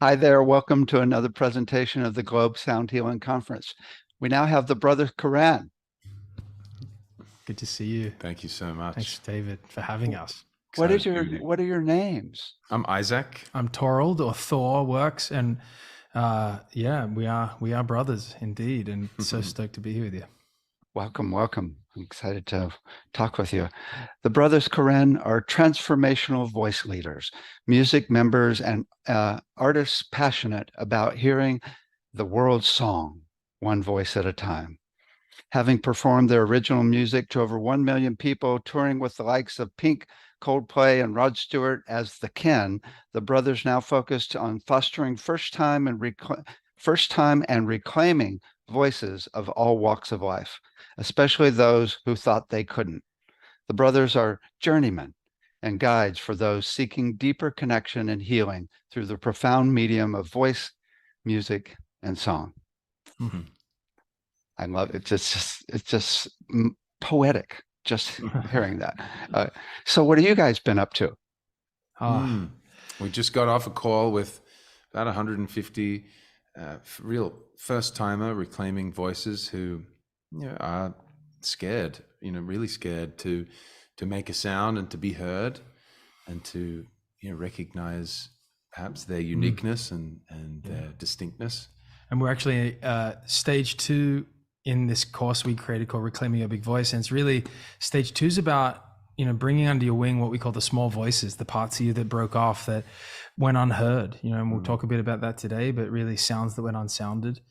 Hi there. Welcome to another presentation of the Globe Sound Healing Conference. We now have the brothers Koren. Good to see you. Thank you so much. Thanks, David, for having us. What Excited is to be your with you. what are your names? I'm Isaac. I'm Torald, or Thor works, and yeah, we are brothers indeed, and so stoked to be here with you. Welcome, welcome. I'm excited to talk with you. The brothers Koren are transformational voice leaders, music members, and artists passionate about hearing the world's song, one voice at a time. Having performed their original music to over 1 million people, touring with the likes of Pink, Coldplay, and Rod Stewart as the Ken, the brothers now focused on fostering first time and reclaiming voices of all walks of life, especially those who thought they couldn't. The brothers are journeymen and guides for those seeking deeper connection and healing through the profound medium of voice, music, and song. Mm-hmm. I love it. It's just poetic just hearing that. So what have you guys been up to? We just got off a call with about 150 real first-timer reclaiming voices who are scared, really scared to make a sound and to be heard and to recognize perhaps their uniqueness and their distinctness. And we're actually stage 2 in this course we created called Reclaiming Your Big Voice, and it's really stage 2 is about bringing under your wing what we call the small voices, the parts of you that broke off, that went unheard, and we'll talk a bit about that today, but really sounds that went unsounded.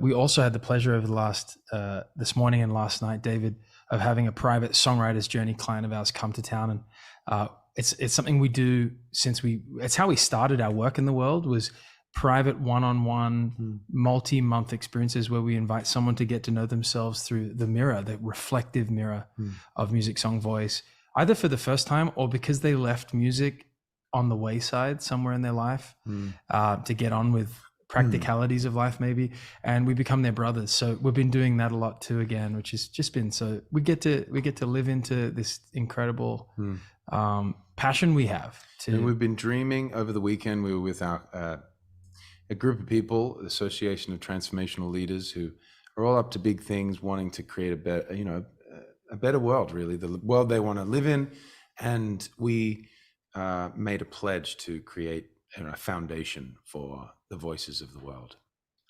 We also had the pleasure over the this morning and last night, David, of having a private songwriters journey client of ours come to town, and it's something we do it's how we started our work in the world, was private one-on-one multi-month experiences where we invite someone to get to know themselves through the mirror, the reflective mirror of music, song, voice, either for the first time or because they left music on the wayside somewhere in their life to get on with practicalities of life maybe, and we become their brothers. So we've been doing that a lot too, again, which has just been so we get to live into this incredible passion we have to. And we've been dreaming. Over the weekend we were with a group of people, the Association of Transformational Leaders, who are all up to big things, wanting to create a better world, really, the world they want to live in. And we made a pledge to create a foundation for the voices of the world.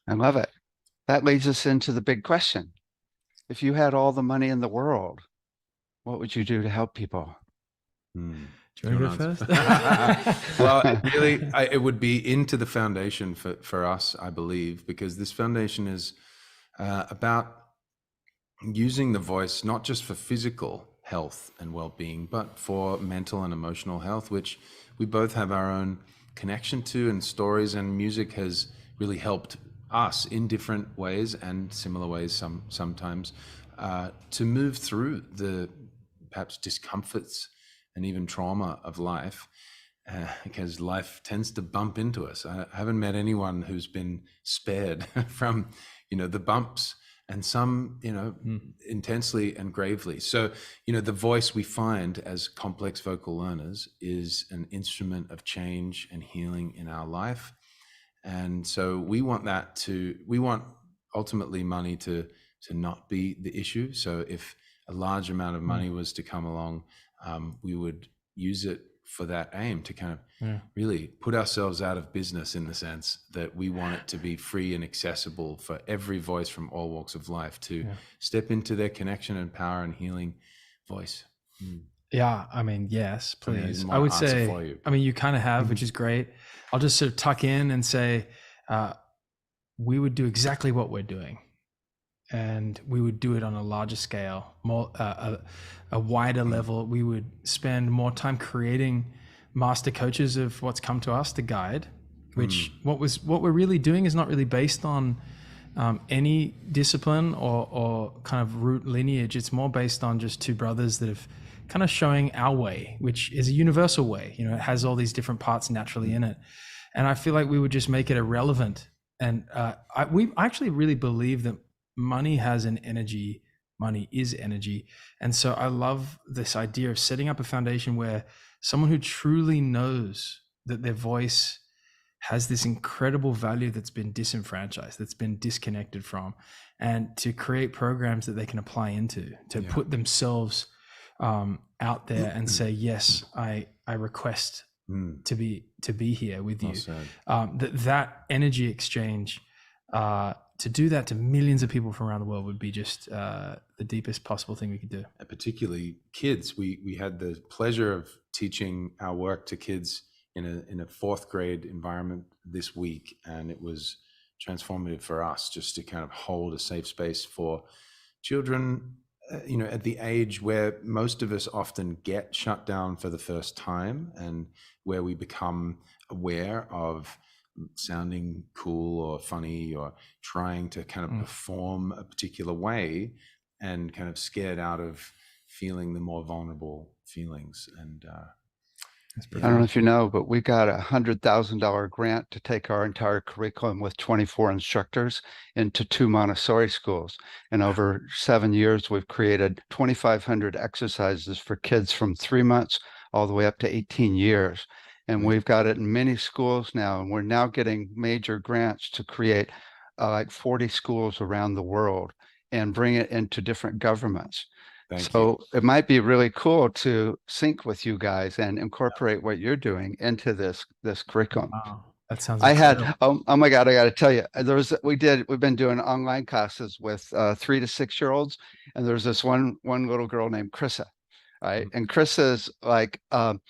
I love it. That leads us into the big question. If you had all the money in the world, what would you do to help people? Do you want to go first? Well, really, it would be into the foundation for us, I believe, because this foundation is about using the voice not just for physical health and well-being, but for mental and emotional health, which we both have our own connection to, and stories, and music has really helped us in different ways and similar ways sometimes to move through the perhaps discomforts and even trauma of life, because life tends to bump into us. I haven't met anyone who's been spared from, the bumps, and some, intensely and gravely. So, the voice we find as complex vocal learners is an instrument of change and healing in our life. And so we want ultimately money to not be the issue. So if a large amount of money was to come along, we would use it for that aim to kind of really put ourselves out of business, in the sense that we want it to be free and accessible for every voice from all walks of life to step into their connection and power and healing voice. Yeah, I mean, yes, please. I would say, you kind of have, which is great. I'll just sort of tuck in and say, we would do exactly what we're doing. And we would do it on a larger scale, more a wider level. We would spend more time creating master coaches of what's come to us to guide, which what we're really doing is not really based on any discipline or kind of root lineage. It's more based on just two brothers that have kind of showing our way, which is a universal way. It has all these different parts naturally in it. And I feel like we would just make it irrelevant. And we actually really believe that money has an energy. Money is energy. And so I love this idea of setting up a foundation where someone who truly knows that their voice has this incredible value that's been disenfranchised, that's been disconnected from, and to create programs that they can apply into, to put themselves out there and say, yes, I request to be here with you. That energy exchange, to do that to millions of people from around the world would be just the deepest possible thing we could do. And particularly kids. We had the pleasure of teaching our work to kids in a fourth grade environment this week, and it was transformative for us just to kind of hold a safe space for children, at the age where most of us often get shut down for the first time, and where we become aware of sounding cool or funny or trying to kind of perform a particular way, and kind of scared out of feeling the more vulnerable feelings. And I don't know if you know, but we got $100,000 grant to take our entire curriculum with 24 instructors into 2 Montessori schools. And over 7 years, we've created 2,500 exercises for kids from 3 months all the way up to 18 years. And we've got it in many schools now. And we're now getting major grants to create like 40 schools around the world and bring it into different governments. So it might be really cool to sync with you guys and incorporate what you're doing into this curriculum. Wow, that sounds incredible. incredible. Oh my God, I got to tell you, we've been doing online classes with 3 to 6 year olds, and there's this one little girl named Krissa, right? And Krissa's like, all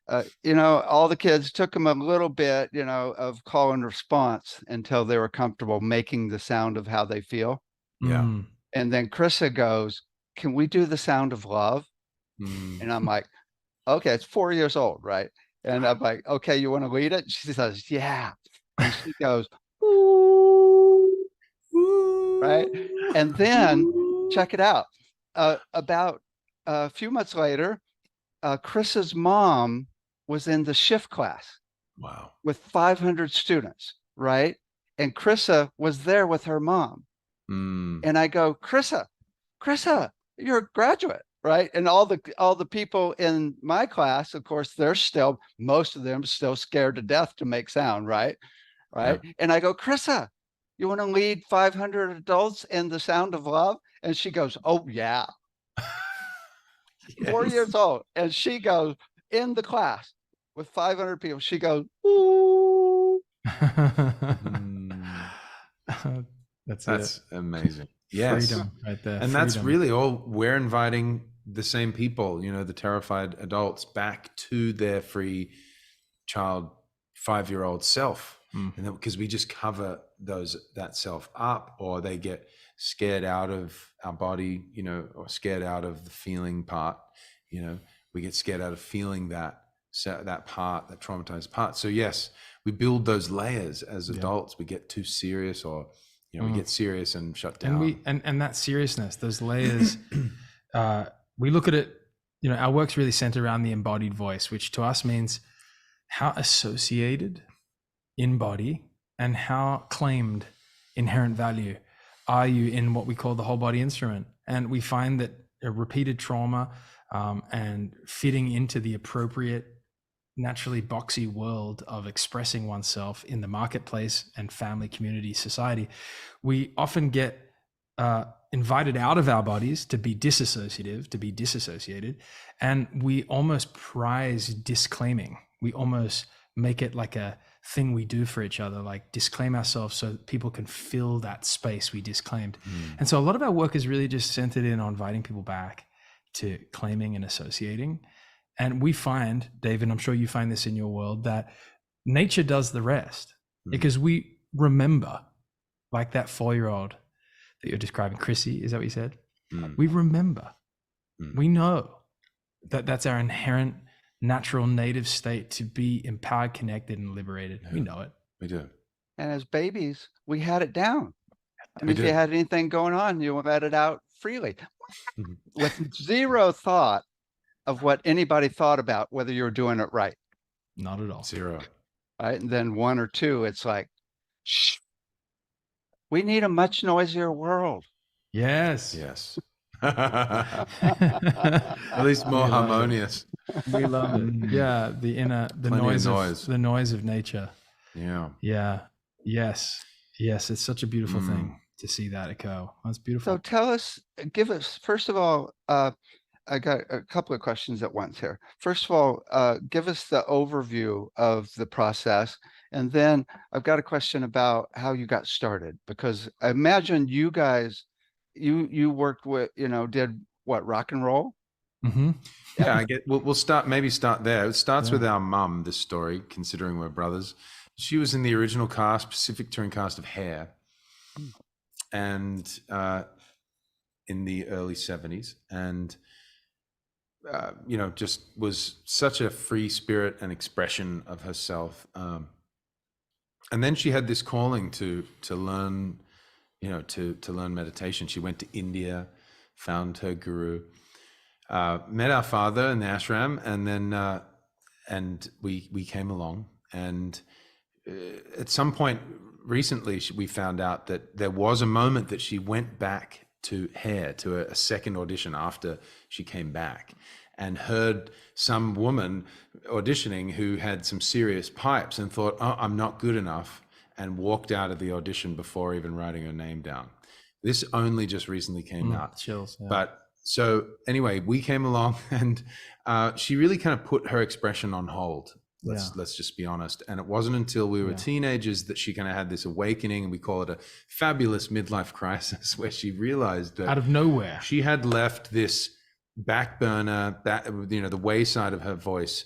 the kids took them a little bit, of call and response until they were comfortable making the sound of how they feel. Yeah. And then Krissa goes, "Can we do the sound of love?" And I'm like, okay, it's 4 years old, right? And I'm like, okay, you want to lead it? She says, yeah. And she goes, ooh, right? And then check it out. About a few months later, Chris's mom was in the shift class. Wow. With 500 students, right? And Krissa was there with her mom. And I go, Krissa, you're a graduate, right? And all the people in my class, of course, most of them still scared to death to make sound, right? Yeah. And I go, Krissa, you want to lead 500 adults in the sound of love? And she goes, oh yeah. Yes. 4 years old. And she goes in the class with 500 people. She goes, ooh. That's amazing. Yes. Freedom right there. And that's really all. We're inviting the same people, the terrified adults, back to their free child 5-year-old self. And because we just cover that self up, or they get scared out of our body, or scared out of the feeling part, we get scared out of feeling that part, that traumatized part. So yes, we build those layers as adults. We get too serious, or we get serious and shut down. And that seriousness, those layers, we look at it, our work's really centered around the embodied voice, which to us means how associated in body and how claimed inherent value are you in what we call the whole body instrument. And we find that a repeated trauma and fitting into the appropriate, naturally boxy world of expressing oneself in the marketplace and family, community, society, we often get invited out of our bodies to be disassociative, to be disassociated, and we almost prize disclaiming. We almost make it like a thing we do for each other, like disclaim ourselves so that people can fill that space we disclaimed. And so a lot of our work is really just centered in on inviting people back to claiming and associating. And we find, David, I'm sure you find this in your world, that nature does the rest, because we remember, like that 4-year-old that you're describing, Chrissy, is that what you said? We remember, we know that that's our inherent natural native state to be empowered, connected, and liberated. We know it. We do. And as babies, we had it down. And if you had anything going on, you let it out freely with zero thought of what anybody thought about whether you're doing it right. Not at all. Zero. Right. And then 1 or 2, it's like, shh. We need a much noisier world. Yes. Yes. At least more harmonious. We love it. Yeah. The noise of nature. Yeah. Yeah. Yes. Yes. It's such a beautiful thing to see that occur. That's beautiful. So tell us, give us, first of all, I got a couple of questions at once here. First of all, give us the overview of the process. And then I've got a question about how you got started, because I imagine you guys, you worked with, did what, rock and roll? Mm-hmm. Yeah, I get. We'll start there. It starts with our mum. This story, considering we're brothers, she was in the original cast, Pacific touring cast of Hair, and in the early '70s, and just was such a free spirit and expression of herself. And then she had this calling to learn, to learn meditation. She went to India, found her guru. Met our father in the ashram, and then and we came along. And at some point recently, we found out that there was a moment that she went back to Hair, to a second audition after she came back, and heard some woman auditioning who had some serious pipes, and thought, "Oh, I'm not good enough," and walked out of the audition before even writing her name down. This only just recently came out. Chills. Yeah. But so anyway, we came along, and she really kind of put her expression on hold. Let's just be honest. And it wasn't until we were teenagers that she kind of had this awakening, and we call it a fabulous midlife crisis, where she realized that out of nowhere she had left this back burner, the wayside of her voice,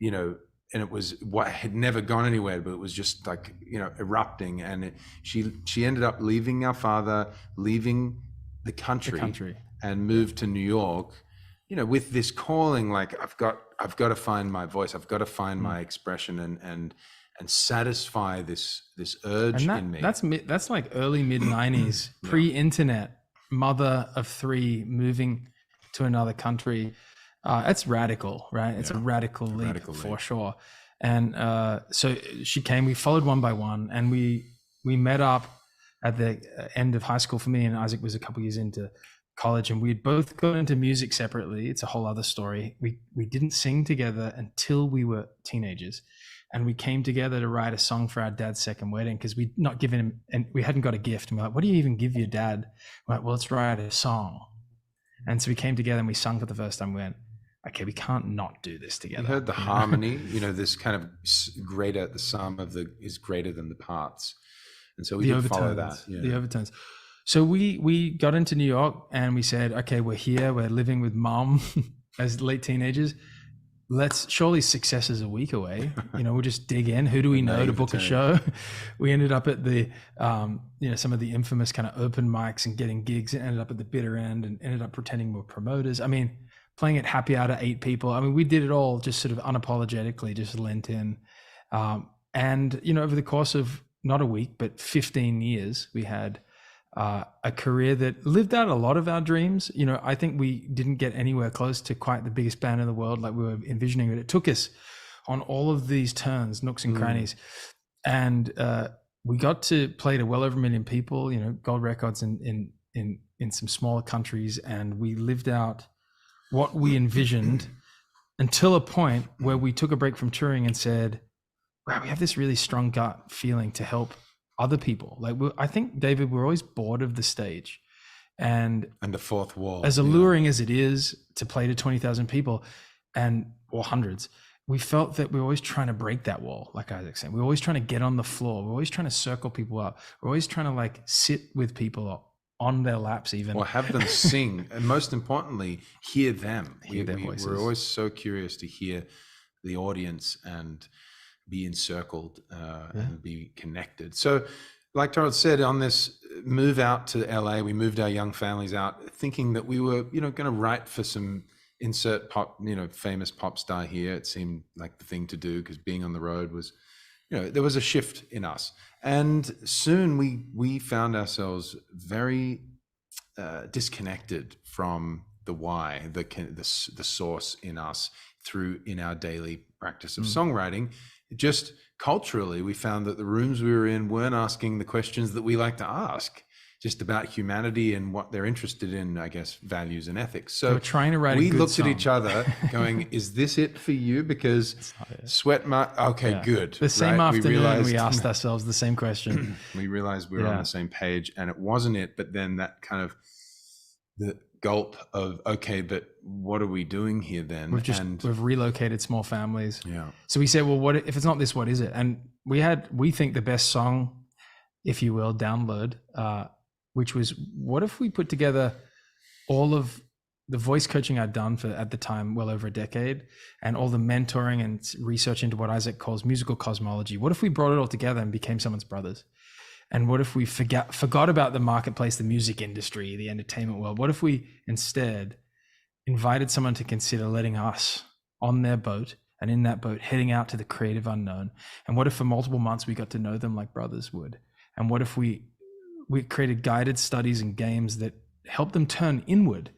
and it was what had never gone anywhere, but it was just like, erupting. And she ended up leaving our father, leaving the country. And moved to New York, with this calling, like, I've got to find my voice. I've got to find my expression and satisfy this urge in me. That's like early mid 90s, pre-internet, mother of three, moving to another country. It's radical, right? It's a radical leap for sure. And so she came, we followed one by one, and we met up at the end of high school. For me and Isaac was a couple years into college, and we had both gone into music separately. It's a whole other story. We didn't sing together until we were teenagers, and we came together to write a song for our dad's second wedding, because we'd not given him, and we hadn't got a gift. And we're like, what do you even give your dad? We're like, well, let's write a song. And so we came together and we sung for the first time. We went, okay, we can't not do this together. You heard the harmony, this kind of greater, the sum of is greater than the parts. And so we did follow that. Yeah. The overtones. So we got into New York, and we said, okay, we're here, we're living with mom as late teenagers. Surely success is a week away. We'll just dig in. Who do we know to book a show? We ended up at the, some of the infamous kind of open mics and getting gigs, and ended up at the bitter end, and ended up pretending we're promoters. I mean, playing at happy hour to 8 people. I mean, we did it all just sort of unapologetically, just lent in. And, over the course of not a week, but 15 years, we had a career that lived out a lot of our dreams. I think we didn't get anywhere close to quite the biggest band in the world like we were envisioning, but it took us on all of these turns, nooks and crannies. And we got to play to well over 1 million people, gold records in some smaller countries. And we lived out what we envisioned until a point where we took a break from touring and said, wow, we have this really strong gut feeling to help other people. Like, I think, David, we're always bored of the stage, and the fourth wall, as alluring as it is to play to 20,000 people or hundreds, we felt that we're always trying to break that wall. Like Isaac's saying, we're always trying to get on the floor. We're always trying to circle people up. We're always trying to sit with people on their laps, even, or have them sing, and most importantly, hear them. Hear their voices. We're always so curious to hear the audience and be encircled and be connected. So, like Torald said, on this move out to LA, we moved our young families out thinking that we were, going to write for some insert pop, famous pop star here. It seemed like the thing to do, because being on the road was, there was a shift in us. And soon we found ourselves very disconnected from the why, the source in us, in our daily practice of songwriting. Just culturally, we found that the rooms we were in weren't asking the questions that we like to ask. just about humanity and what they're interested in, I guess, values and ethics. So They were trying to write a we good looked song. at each other going, is this it for you? Because okay, Yeah. good. The same right? afternoon, we asked ourselves the same question. We realized we were on the same page, and it wasn't it. But then that kind of the gulp of, okay, but what are we doing here then? We've relocated small families. Yeah. So we said, well, what if it's not this? What is it? And we think the best song, if you will, download, which was, what if we put together all of the voice coaching I'd done for, at the time, well over a decade, and all the mentoring and research into what Isaac calls musical cosmology. What if we brought it all together and became someone's brothers? And what if we forgot about the marketplace, the music industry, the entertainment world? What if we instead invited someone to consider letting us on their boat, and in that boat heading out to the creative unknown? And what if for multiple months we got to know them like brothers would? And what if we created guided studies and games that help them turn inward,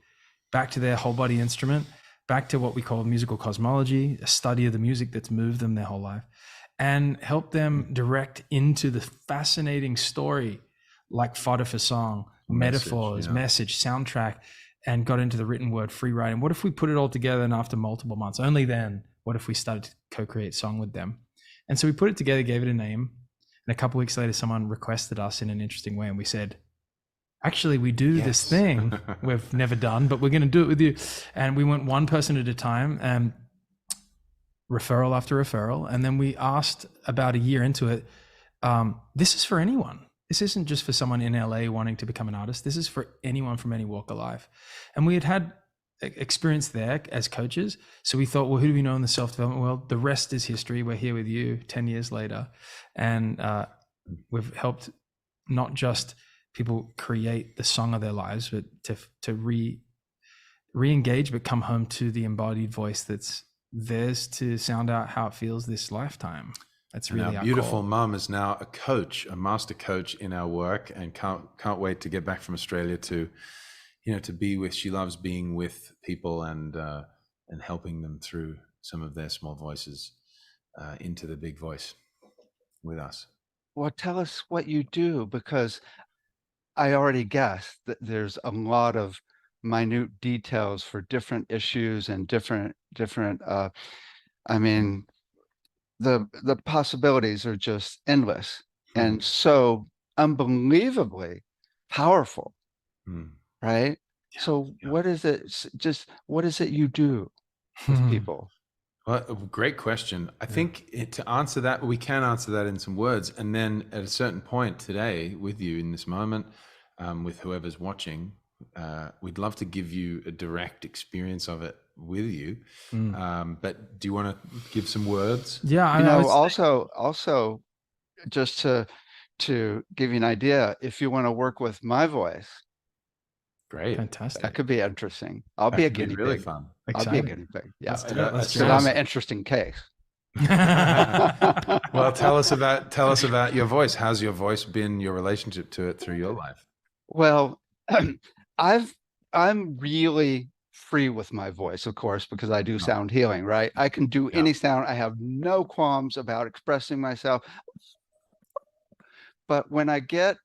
back to their whole body instrument, back to what we call musical cosmology, a study of the music that's moved them their whole life, and help them direct into the fascinating story, like fodder for song, metaphors, message, soundtrack, and got into the written word, free writing? What if we put it all together, and after multiple months, only then, what if we started to co-create song with them? And so we put it together, gave it a name. And a couple of weeks later, someone requested us in an interesting way. And we said, actually, we do this thing we've never done, but we're going to do it with you. And we went one person at a time, and referral after referral. And then we asked, about a year into it, this is for anyone. This isn't just for someone in LA wanting to become an artist. This is for anyone from any walk of life. And we had experience there as coaches. So we thought, well, who do we know in the self-development world? The rest is history. We're here with you 10 years later. And we've helped not just people create the song of their lives, but to re-engage, but come home to the embodied voice that's theirs to sound out how it feels this lifetime. That's really our beautiful mum is now a coach, a master coach in our work, and can't wait to get back from Australia to be with. She loves being with people and helping them through some of their small voices into the big voice with us. Well, tell us what you do, because I already guessed that there's a lot of minute details for different issues and different. I mean, the possibilities are just endless and so unbelievably powerful, right? Yeah, so what is it? What is it you do with people? Well, great question. I think to answer that, we can answer that in some words. And then at a certain point today with you in this moment, with whoever's watching, we'd love to give you a direct experience of it with you. But do you want to give some words? Yeah. Also just to give you an idea, if you want to work with my voice, great. Fantastic. That could be interesting. I'll be a guinea pig. Really fun. I'll be a guinea pig. Yeah. Because I'm an interesting case. Well, tell us about your voice. How's your voice been, your relationship to it through your life? Well, I'm really free with my voice, of course, because I do sound healing, right? I can do any sound. I have no qualms about expressing myself. But when I get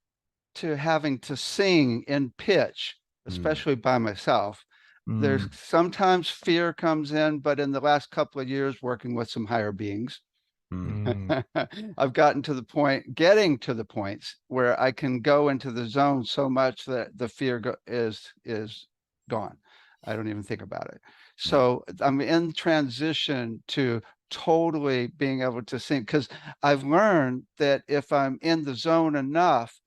to having to sing in pitch, especially by myself, there's sometimes fear comes in, but in the last couple of years working with some higher beings, I've getting to the points where I can go into the zone so much that the fear is gone. I don't even think about it. So I'm in transition to totally being able to sing, because I've learned that if I'm in the zone enough,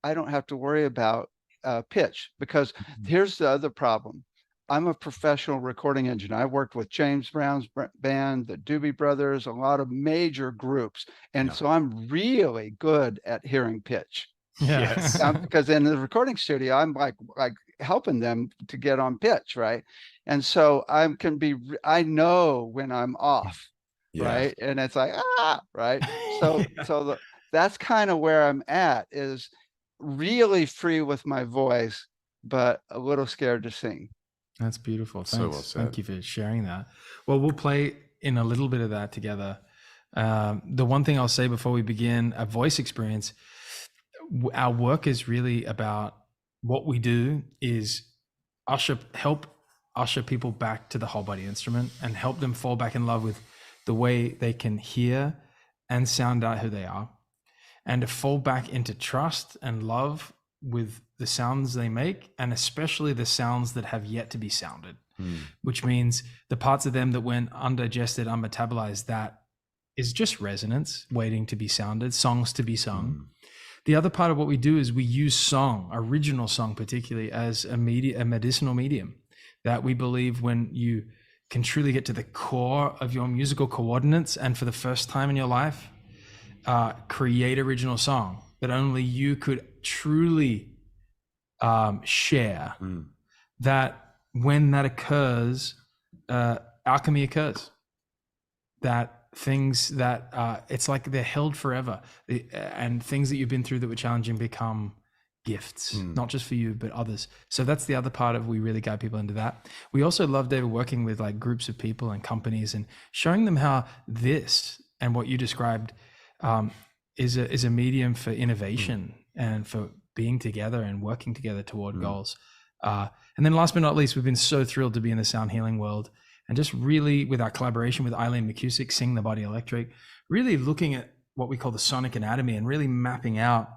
I don't have to worry about pitch, because here's the other problem. I'm a professional recording engineer. I worked with James Brown's band, the Doobie Brothers, a lot of major groups. And so I'm really good at hearing pitch. Yes. Because in the recording studio, I'm like helping them to get on pitch, right? And so I know when I'm off, right? And it's like, right? So that's kind of where I'm at, is really free with my voice, but a little scared to sing. That's beautiful. Thanks. So well said. Thank you for sharing that. Well, we'll play in a little bit of that together. The one thing I'll say before we begin a voice experience, our work is really about what we do is help usher people back to the whole body instrument and help them fall back in love with the way they can hear and sound out who they are, and to fall back into trust and love with the sounds they make, and especially the sounds that have yet to be sounded, which means the parts of them that went undigested, unmetabolized, that is just resonance waiting to be sounded, songs to be sung. The other part of what we do is we use song, original song particularly, as a medicinal medium, that we believe when you can truly get to the core of your musical coordinates and for the first time in your life, create original song that only you could truly share, that when that occurs, alchemy occurs. That things that it's like they're held forever, and things that you've been through that were challenging become gifts, not just for you but others. So that's the other part of, we really guide people into that. We also love, David, working with like groups of people and companies and showing them how this and what you described is a medium for innovation and for being together and working together toward goals. And then last but not least, we've been so thrilled to be in the sound healing world, and just really with our collaboration with Eileen McCusick, Sing the Body Electric, really looking at what we call the sonic anatomy and really mapping out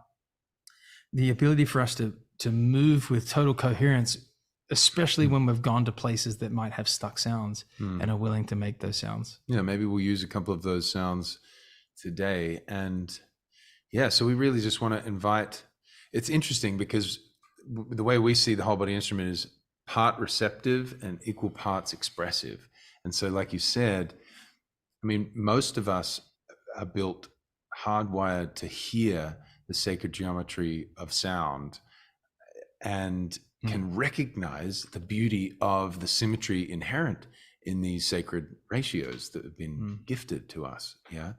the ability for us to move with total coherence, especially when we've gone to places that might have stuck sounds and are willing to make those sounds. Yeah, maybe we'll use a couple of those sounds today. And yeah, so we really just want to invite, it's interesting because the way we see the whole body instrument is part receptive and equal parts expressive. And so like you said, I mean, most of us are built hardwired to hear the sacred geometry of sound and can recognize the beauty of the symmetry inherent in these sacred ratios that have been gifted to us. Yeah.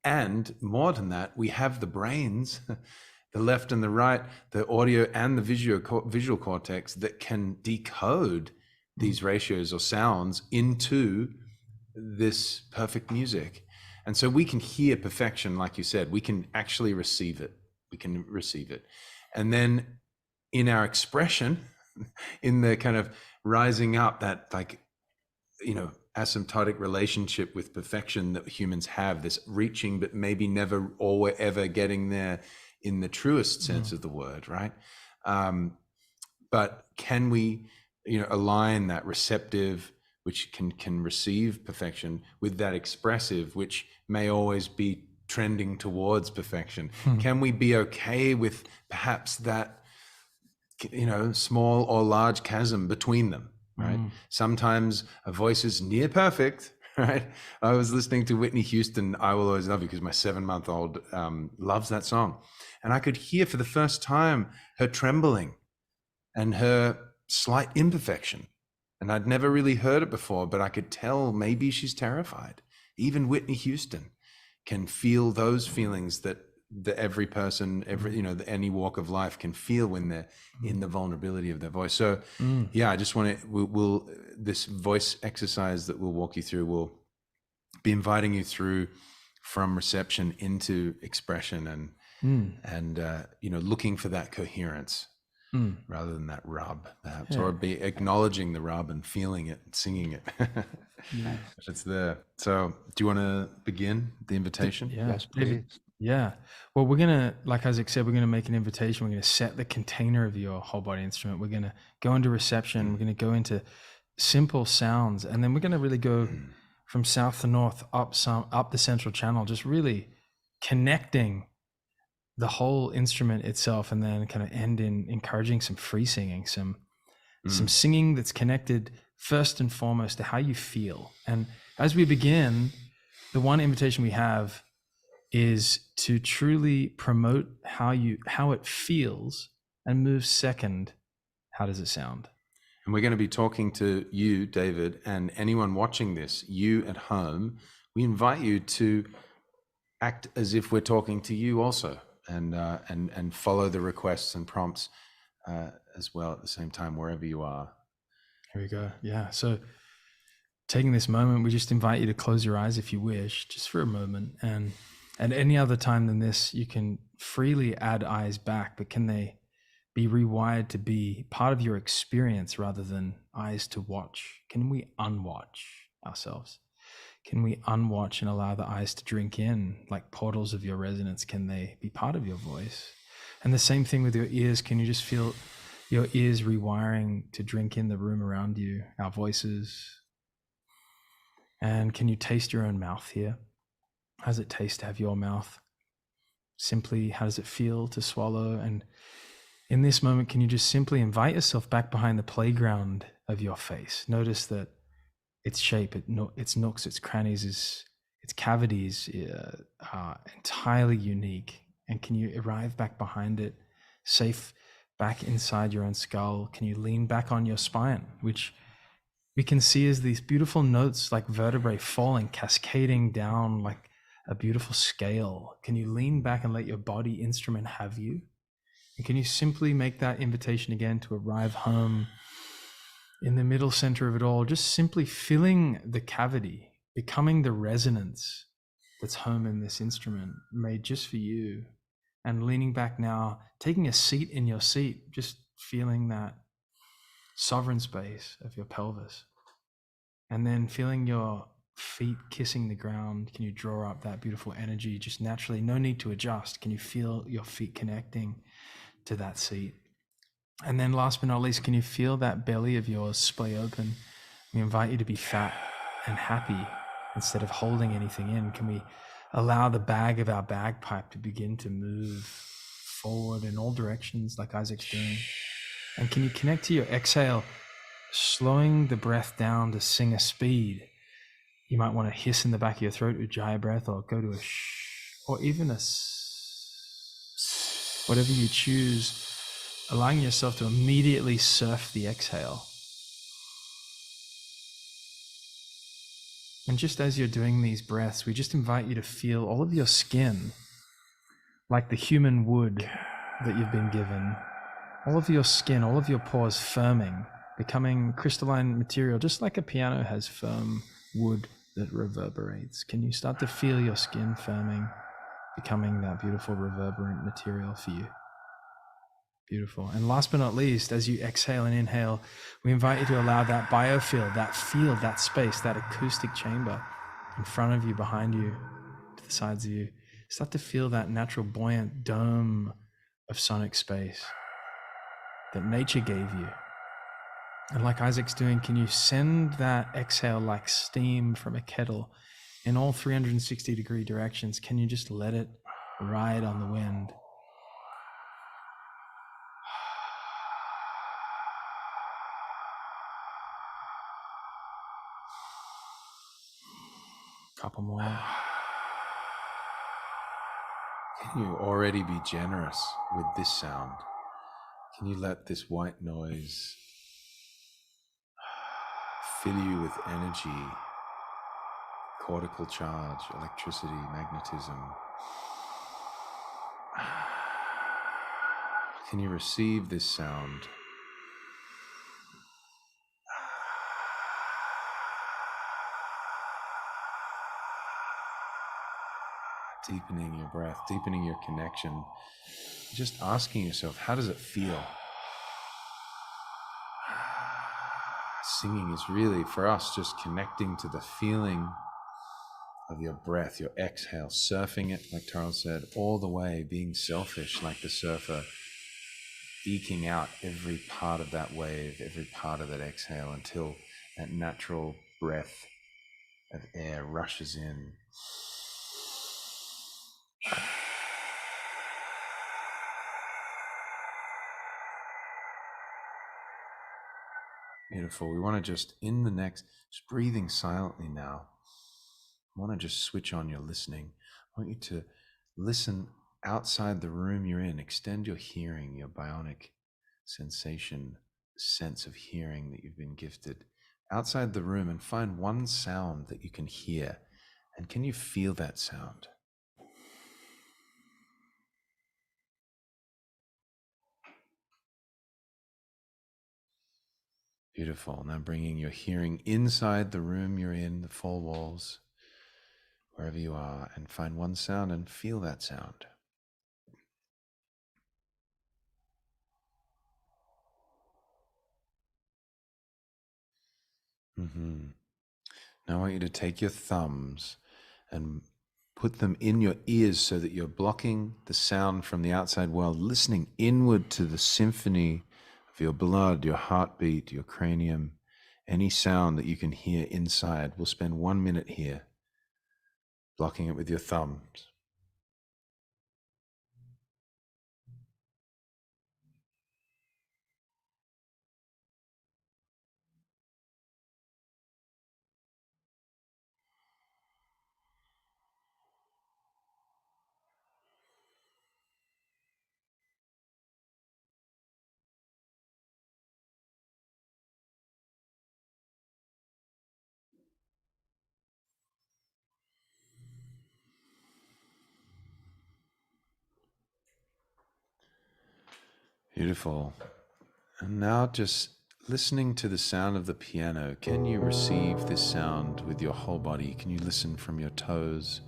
And more than that, we have the brains, the left and the right, the audio and the visual cortex that can decode these ratios or sounds into this perfect music. And so we can hear perfection, like you said, we can actually receive it. We can receive it. And then in our expression, in the kind of rising up, that like, you know, asymptotic relationship with perfection that humans have, this reaching, but maybe never or ever getting there in the truest sense of the word, right? But can we, you know, align that receptive, which can receive perfection, with that expressive, which may always be trending towards perfection? Can we be okay with perhaps that, you know, small or large chasm between them, right? Sometimes a voice is near perfect, right? I was listening to Whitney Houston, I Will Always Love You, because my 7-month-old loves that song. And I could hear for the first time her trembling and her slight imperfection. And I'd never really heard it before, but I could tell maybe she's terrified. Even Whitney Houston can feel those feelings that every person, you know, any walk of life can feel when they're in the vulnerability of their voice. So yeah, I just want to, this voice exercise that we'll walk you through will be inviting you through from reception into expression and you know, looking for that coherence rather than that rub, perhaps, or be acknowledging the rub and feeling it, and singing it. It's there. So do you want to begin the invitation? Yes, please. Yeah. Well, we're going to, like Isaac said, we're going to make an invitation. We're going to set the container of your whole body instrument. We're going to go into reception. We're going to go into simple sounds. And then we're going to really go from south to north, up the central channel, just really connecting the whole instrument itself, and then kind of end in encouraging some free singing, some singing that's connected first and foremost to how you feel. And as we begin, the one invitation we have is to truly promote how it feels, and move second, how does it sound? And we're going to be talking to you, David, and anyone watching this, you at home. We invite you to act as if we're talking to you also, and follow the requests and prompts as well at the same time, wherever you are. Here we go. Yeah. So taking this moment, we just invite you to close your eyes if you wish, just for a moment. And at any other time than this, you can freely add eyes back, but can they be rewired to be part of your experience rather than eyes to watch? Can we unwatch ourselves? Can we unwatch and allow the eyes to drink in like portals of your resonance? Can they be part of your voice? And the same thing with your ears. Can you just feel your ears rewiring to drink in the room around you, our voices? And can you taste your own mouth here? How does it taste to have your mouth? Simply, how does it feel to swallow? And in this moment, can you just simply invite yourself back behind the playground of your face? Notice that its shape, its nooks, its crannies, its cavities are entirely unique. And can you arrive back behind it, safe back inside your own skull? Can you lean back on your spine, which we can see as these beautiful notes like vertebrae falling, cascading down like a beautiful scale? Can you lean back and let your body instrument have you? And can you simply make that invitation again to arrive home in the middle center of it all, just simply filling the cavity, becoming the resonance that's home in this instrument made just for you, and leaning back now, taking a seat in your seat, just feeling that sovereign space of your pelvis, and then feeling your feet kissing the ground. Can you draw up that beautiful energy just naturally? No need to adjust. Can you feel your feet connecting to that seat? And then last but not least, can you feel that belly of yours splay open? We invite you to be fat and happy instead of holding anything in. Can we allow the bag of our bagpipe to begin to move forward in all directions like Isaac's doing? And can you connect to your exhale, slowing the breath down to sing a speed? You might want to hiss in the back of your throat, Ujjayi breath, or go to a shh, or even a s. Whatever you choose, allowing yourself to immediately surf the exhale. And just as you're doing these breaths, we just invite you to feel all of your skin like the human wood that you've been given. All of your skin, all of your pores firming, becoming crystalline material, just like a piano has firm wood that reverberates. Can you start to feel your skin firming, becoming that beautiful reverberant material for you? Beautiful. And last but not least, as you exhale and inhale, we invite you to allow that biofield, that space, that acoustic chamber in front of you, behind you, to the sides of you, start to feel that natural buoyant dome of sonic space that nature gave you. And like Isaac's doing, can you send that exhale like steam from a kettle in all 360-degree directions? Can you just let it ride on the wind? Couple more. Can you already be generous with this sound? Can you let this white noise fill you with energy, cortical charge, electricity, magnetism? Can you receive this sound? Deepening your breath, deepening your connection, just asking yourself, how does it feel? Singing is really, for us, just connecting to the feeling of your breath, your exhale, surfing it, like Charles said, all the way, being selfish like the surfer, eking out every part of that wave, every part of that exhale until that natural breath of air rushes in. Beautiful. We want to just, just breathing silently now. I want to just switch on your listening. I want you to listen outside the room you're in. Extend your hearing, your bionic sensation, sense of hearing that you've been gifted outside the room, and find one sound that you can hear. And can you feel that sound? Beautiful. Now bringing your hearing inside the room you're in, the four walls, wherever you are, and find one sound and feel that sound. Mm-hmm. Now I want you to take your thumbs and put them in your ears so that you're blocking the sound from the outside world, listening inward to the symphony of your blood, your heartbeat, your cranium, any sound that you can hear inside. We'll spend 1 minute here, blocking it with your thumbs. Beautiful. And now just listening to the sound of the piano, can you receive this sound with your whole body? Can you listen from your toes,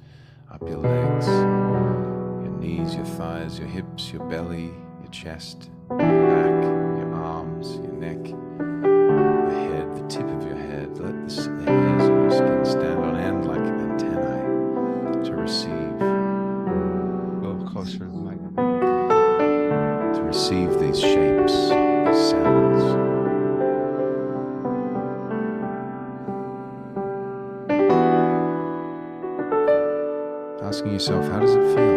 up your legs, your knees, your thighs, your hips, your belly, your chest, your back, your arms, your neck, your head, the tip of your head? Let the hairs on your skin stand on end like antennae to receive. A little closer to the mic. To receive these shapes, these sounds. Asking yourself, how does it feel?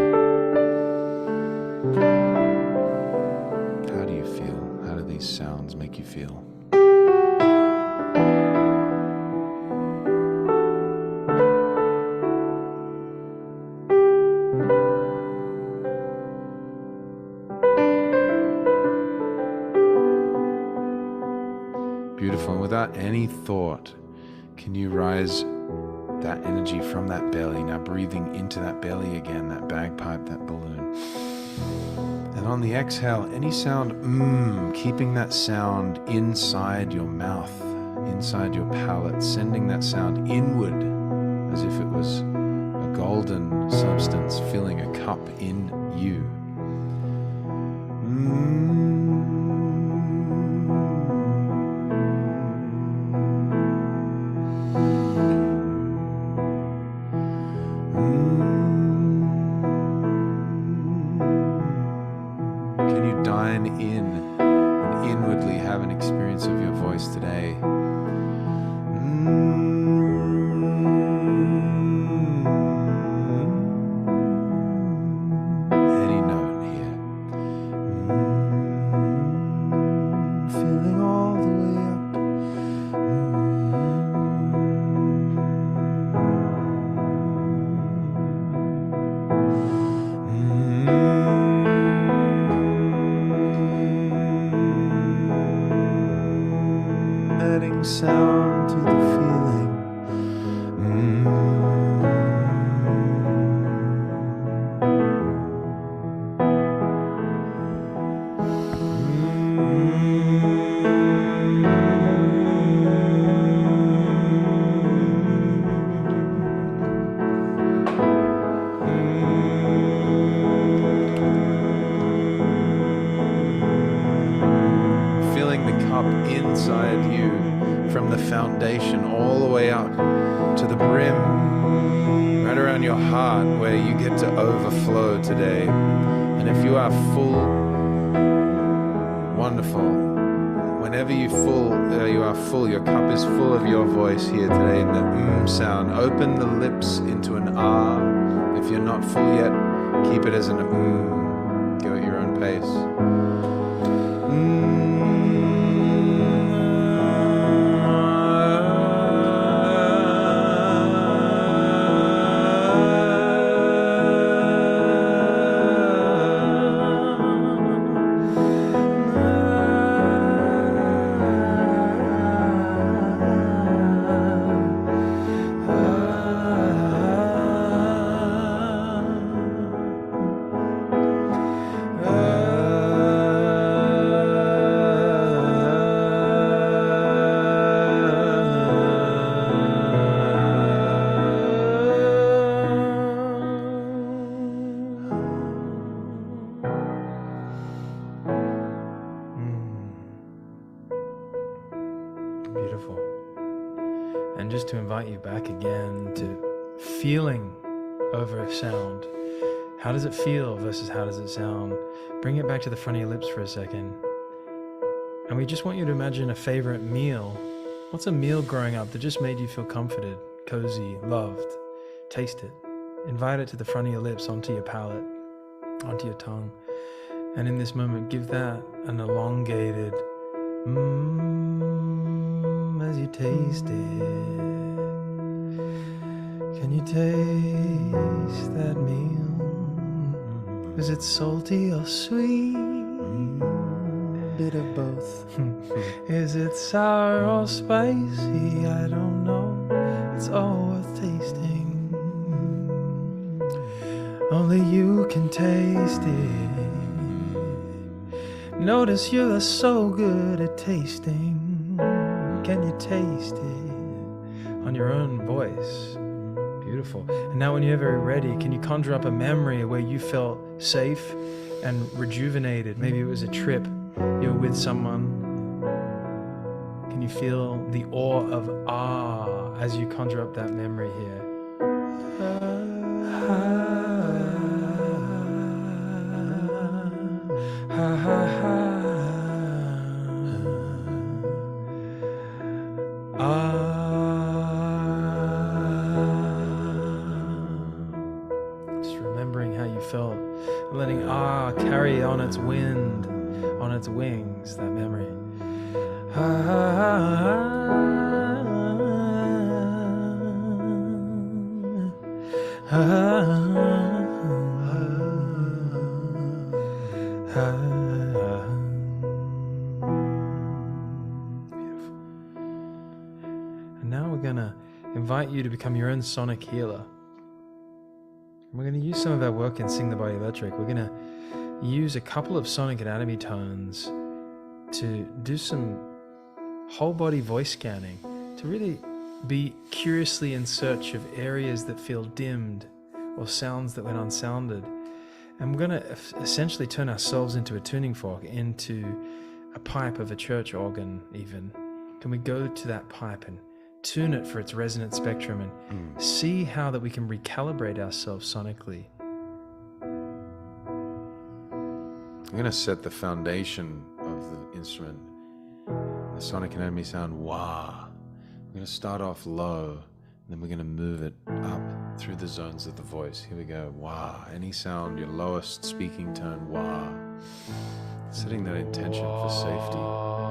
How do you feel? How do these sounds make you feel? Beautiful. And without any thought, can you rise that energy from that belly, now breathing into that belly again, that bagpipe, that balloon. And on the exhale, any sound, keeping that sound inside your mouth, inside your palate, sending that sound inward as if it was a golden substance filling a cup in you. Can you dine in and inwardly have an experience of your voice today? Any note here. Feeling all the way up. Adding sound to the feeling. Filling the cup inside you from the foundation all the way up to the brim, right around your heart where you get to overflow today. And if you are full, wonderful. Whenever you are full, your cup is full of your voice here today in the sound. Open the lips into an ah. If you're not full yet, keep it as an Go at your own pace. Beautiful. And just to invite you back again to feeling over sound. How does it feel versus how does it sound? Bring it back to the front of your lips for a second. And we just want you to imagine a favorite meal. What's a meal growing up that just made you feel comforted, cozy, loved? Taste it. Invite it to the front of your lips, onto your palate, onto your tongue. And in this moment, give that an elongated as you taste it. Can you taste that meal? Is it salty or sweet? Bit of both. Is it sour or spicy? I don't know. It's all worth tasting. Only you can taste it. Notice you're so good at tasting. Can you taste it on your own voice? Beautiful. And now when you're very ready, can you conjure up a memory where you felt safe and rejuvenated? Maybe it was a trip, you were with someone. Can you feel the awe of awe as you conjure up that memory here? Just remembering how you felt, letting carry on its wind, on its wings, that memory. And now we're gonna invite you to become your own sonic healer. We're gonna use some of our work in Sing the Body Electric. We're gonna use a couple of sonic anatomy tones to do some whole body voice scanning, to really be curiously in search of areas that feel dimmed or sounds that went unsounded. And we're going to essentially turn ourselves into a tuning fork, into a pipe of a church organ even. Can we go to that pipe and tune it for its resonant spectrum and see how that we can recalibrate ourselves sonically? I'm going to set the foundation of the instrument, the sonic anatomy sound, wah. We're going to start off low, and then we're going to move it up through the zones of the voice. Here we go, wah. Any sound, your lowest speaking tone, wah. Setting that intention for safety. Wah.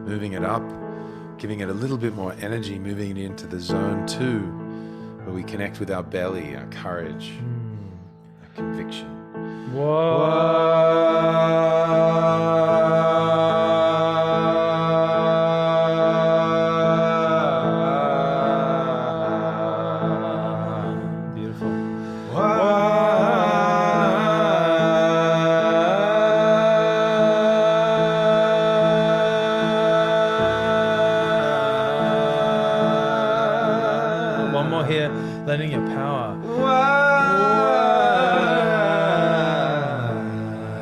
Moving it up, giving it a little bit more energy, moving it into the zone 2, where we connect with our belly, our courage, our conviction. Beautiful. One more here, letting your power.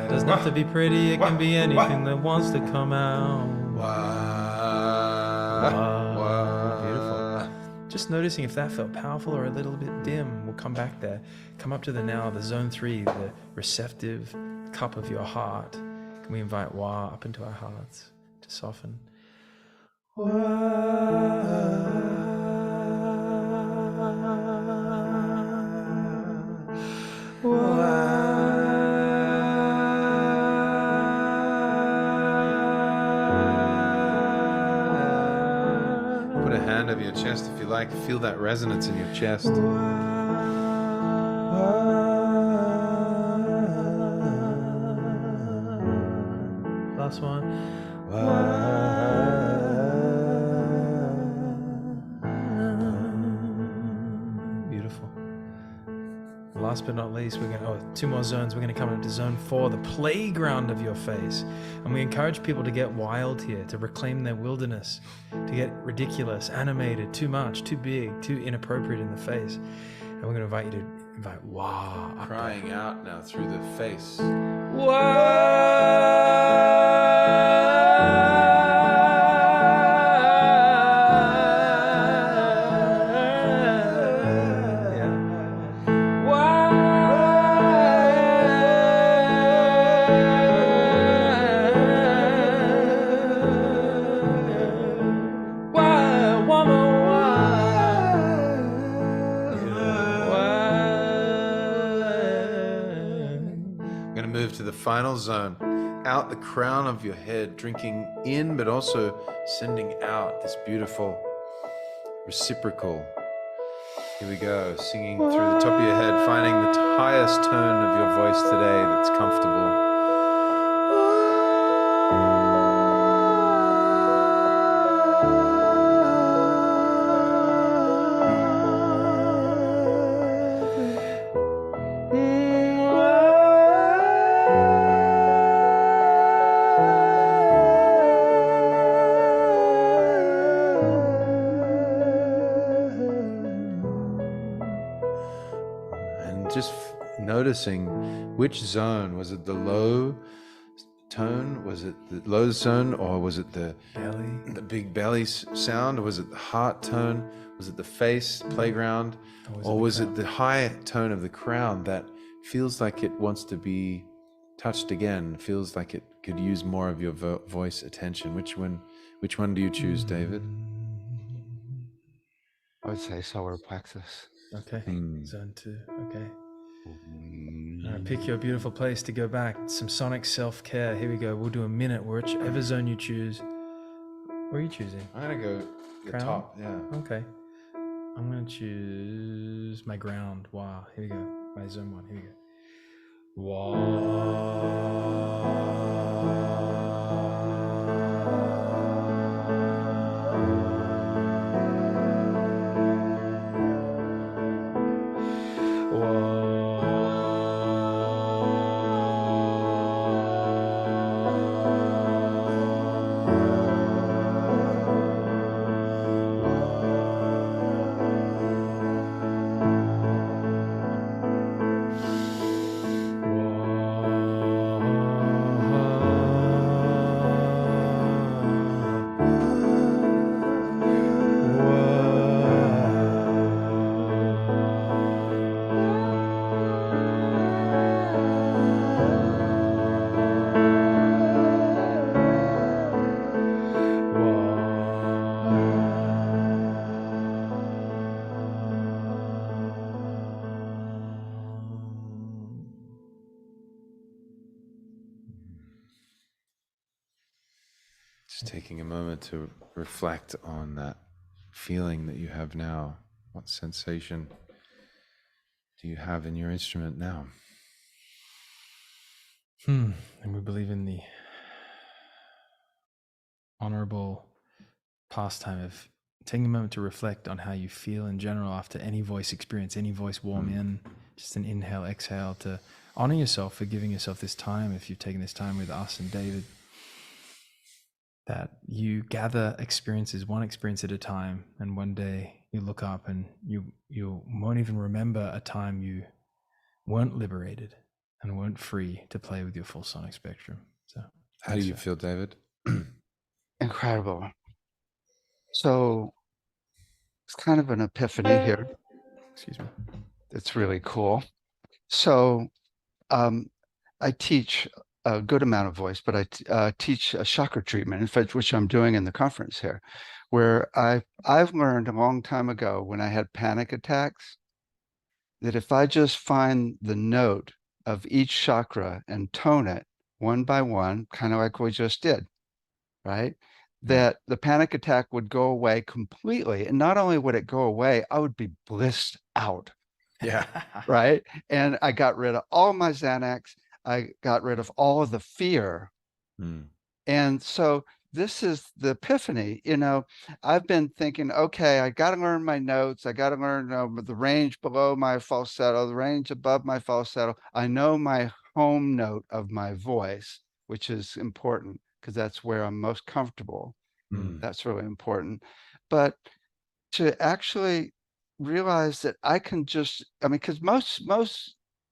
It doesn't have to be pretty, it can be anything that wants to come out. Beautiful. Just noticing if that felt powerful or a little bit dim. We'll come back there. Come up to the now, the zone 3, the receptive cup of your heart. Can we invite Wah up into our hearts to soften? Put a hand over your chest if you like. Feel that resonance in your chest. Last one. Beautiful. Last but not least, we're going to, 2 more zones. We're going to come up to zone 4, the playground of your face. And we encourage people to get wild here, to reclaim their wilderness, to get ridiculous, animated, too much, too big, too inappropriate in the face. And we're going to invite you to invite wah. up Crying out now through the face. there. Wah. To the final zone, out the crown of your head, drinking in but also sending out this beautiful reciprocal. Here we go, singing through the top of your head, finding the highest tone of your voice today that's comfortable. Just noticing which zone. Was it the low tone? Was it the low zone, or was it the Belly. The big belly sound? Or was it the heart tone? Was it the face playground? Or was it the high tone of the crown that feels like it wants to be touched again? Feels like it could use more of your voice attention. Which one do you choose, David? I would say solar plexus. Okay, zone 2. Okay. All right, pick your beautiful place to go back. Some sonic self-care. Here we go. We'll do a minute, whichever zone you choose. Where are you choosing? I'm gonna go the Crown? top. Yeah. Okay. I'm gonna choose my ground. Wow. Here we go. My zone 1. Here we go. Just taking a moment to reflect on that feeling that you have now. What sensation do you have in your instrument now? And we believe in the honorable pastime of taking a moment to reflect on how you feel in general after any voice experience, any voice warm in, just an inhale, exhale, to honor yourself for giving yourself this time. If you've taken this time with us and David, that you gather experiences, one experience at a time, and one day you look up and you won't even remember a time you weren't liberated and weren't free to play with your full sonic spectrum. So how do you feel, David? Incredible. So it's kind of an epiphany here. Excuse me. It's really cool. So I teach a good amount of voice, but I teach a chakra treatment, in fact, which I'm doing in the conference here, where I've learned a long time ago when I had panic attacks that if I just find the note of each chakra and tone it one by one, kind of like we just did, right? That the panic attack would go away completely. And not only would it go away, I would be blissed out. Yeah. Right. And I got rid of all my Xanax. I got rid of all of the fear. And so this is the epiphany. You know, I've been thinking, okay, I got to learn my notes. I got to learn the range below my falsetto, the range above my falsetto. I know my home note of my voice, which is important because that's where I'm most comfortable. That's really important. But to actually realize that I can just, I mean, because most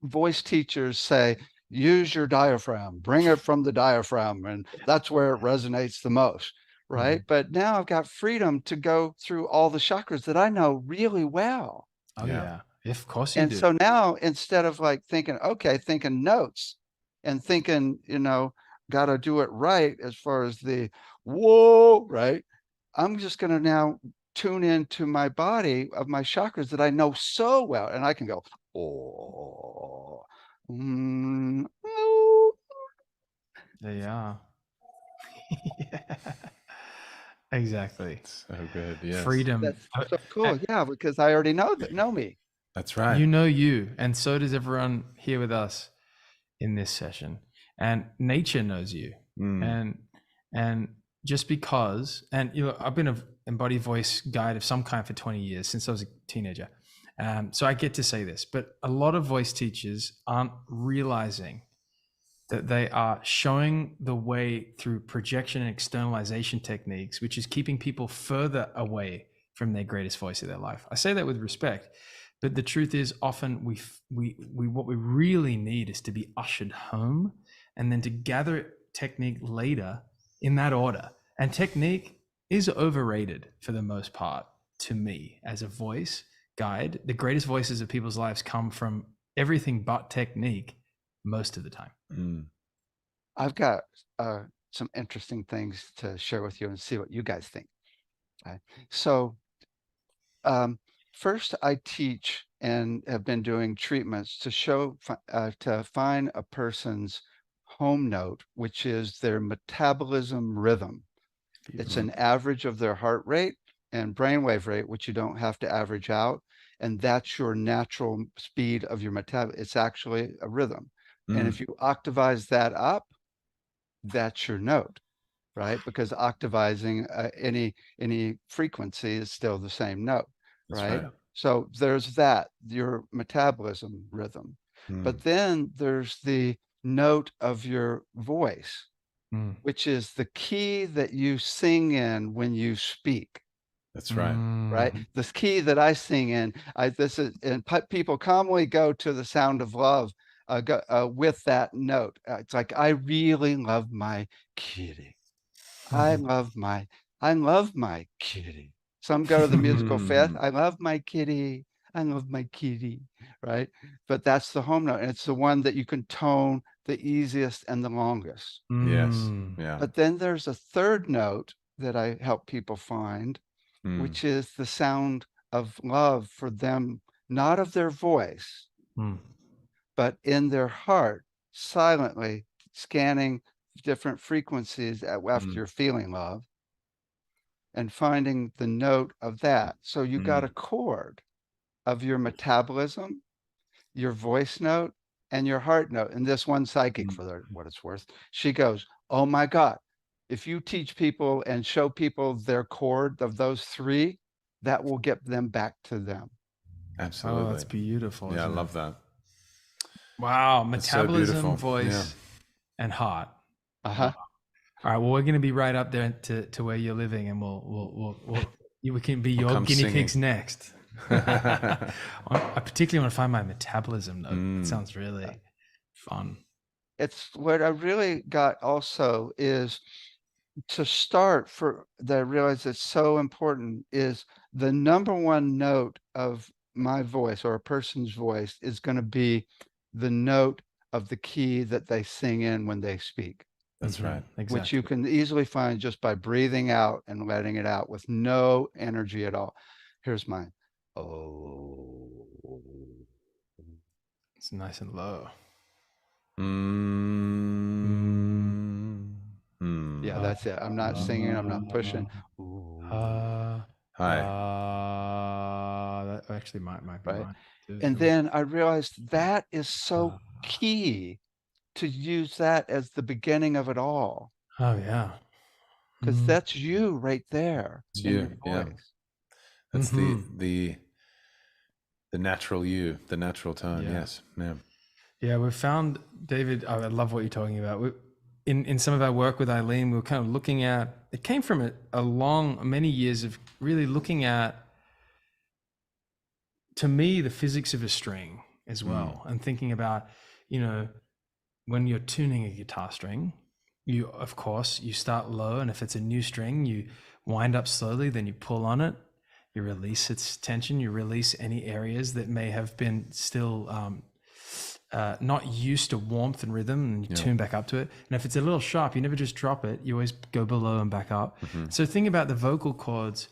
voice teachers say, use your diaphragm, bring it from the diaphragm, and that's where it resonates the most, right? But now I've got freedom to go through all the chakras that I know really well. Oh yeah. Of course you And do. so now instead of like thinking, okay, thinking notes and thinking, got to do it right as far as the whoa, right? I'm just going to now tune into my body of my chakras that I know so well. And I can go, oh, oh. Yeah. Yeah. Exactly. So good. Yes. Freedom. That's so cool. Yeah, because I already know me. That's right. You know you, and so does everyone here with us in this session. And nature knows you. And just because, and I've been an embodied voice guide of some kind for 20 years since I was a teenager. So I get to say this, but a lot of voice teachers aren't realizing that they are showing the way through projection and externalization techniques, which is keeping people further away from their greatest voice of their life. I say that with respect, but the truth is often we what we really need is to be ushered home and then to gather technique later in that order. And technique is overrated for the most part to me as a voice guide. The greatest voices of people's lives come from everything but technique most of the time. I've got some interesting things to share with you and see what you guys think. So first, I teach and have been doing treatments to show to find a person's home note, which is their metabolism rhythm. It's an average of their heart rate and brainwave rate, which you don't have to average out. And that's your natural speed of your metabolism. It's actually a rhythm. And if you octavize that up, that's your note, right? Because octavizing any frequency is still the same note, right? So there's that, your metabolism rhythm. But then there's the note of your voice, which is the key that you sing in when you speak. That's right. Right. This key that I sing in, people commonly go to the sound of love with that note. It's like, I really love my kitty. I love my kitty. Some go to the musical fifth. I love my kitty. I love my kitty. Right. But that's the home note. And it's the one that you can tone the easiest and the longest. Yes. Yeah. But then there's a third note that I help people find, which is the sound of love for them, not of their voice, but in their heart, silently scanning different frequencies after you're feeling love and finding the note of that. So you got a chord of your metabolism, your voice note, and your heart note. And this one psychic, for what it's worth, she goes, oh my God, if you teach people and show people their chord of those three, that will get them back to them. Absolutely. Oh, that's beautiful. Yeah, I love that. Wow. That's so Metabolism, beautiful. voice, and heart. Uh-huh. All right. Well, we're going to be right up there to where you're living, and we can be your guinea pigs next. I particularly want to find my metabolism note. It sounds really fun. It's what I really got also is to start for that I realize it's so important is the number one note of my voice or a person's voice is going to be the note of the key that they sing in when they speak. That's right. Exactly. Which you can easily find just by breathing out and letting it out with no energy at all. Here's mine. Oh. It's nice and low. Yeah, that's it. I'm not singing. I'm not pushing. Hi. That actually might be Right. mine too. And then I realized that is so key to use that as the beginning of it all. Oh yeah. because that's you right there It's in you. your Yeah. voice. That's the natural you, the natural tone. Yeah. Yes. Yeah. Yeah, we've found, David, I love what you're talking about. In some of our work with Eileen, we were kind of looking at, it came from many years of really looking at, to me, the physics of a string as well, and thinking about, when you're tuning a guitar string, of course, you start low, and if it's a new string, you wind up slowly, then you pull on it, you release its tension, you release any areas that may have been still not used to warmth and rhythm, and you tune back up to it. And if it's a little sharp, you never just drop it, you always go below and back up. So think about the vocal cords,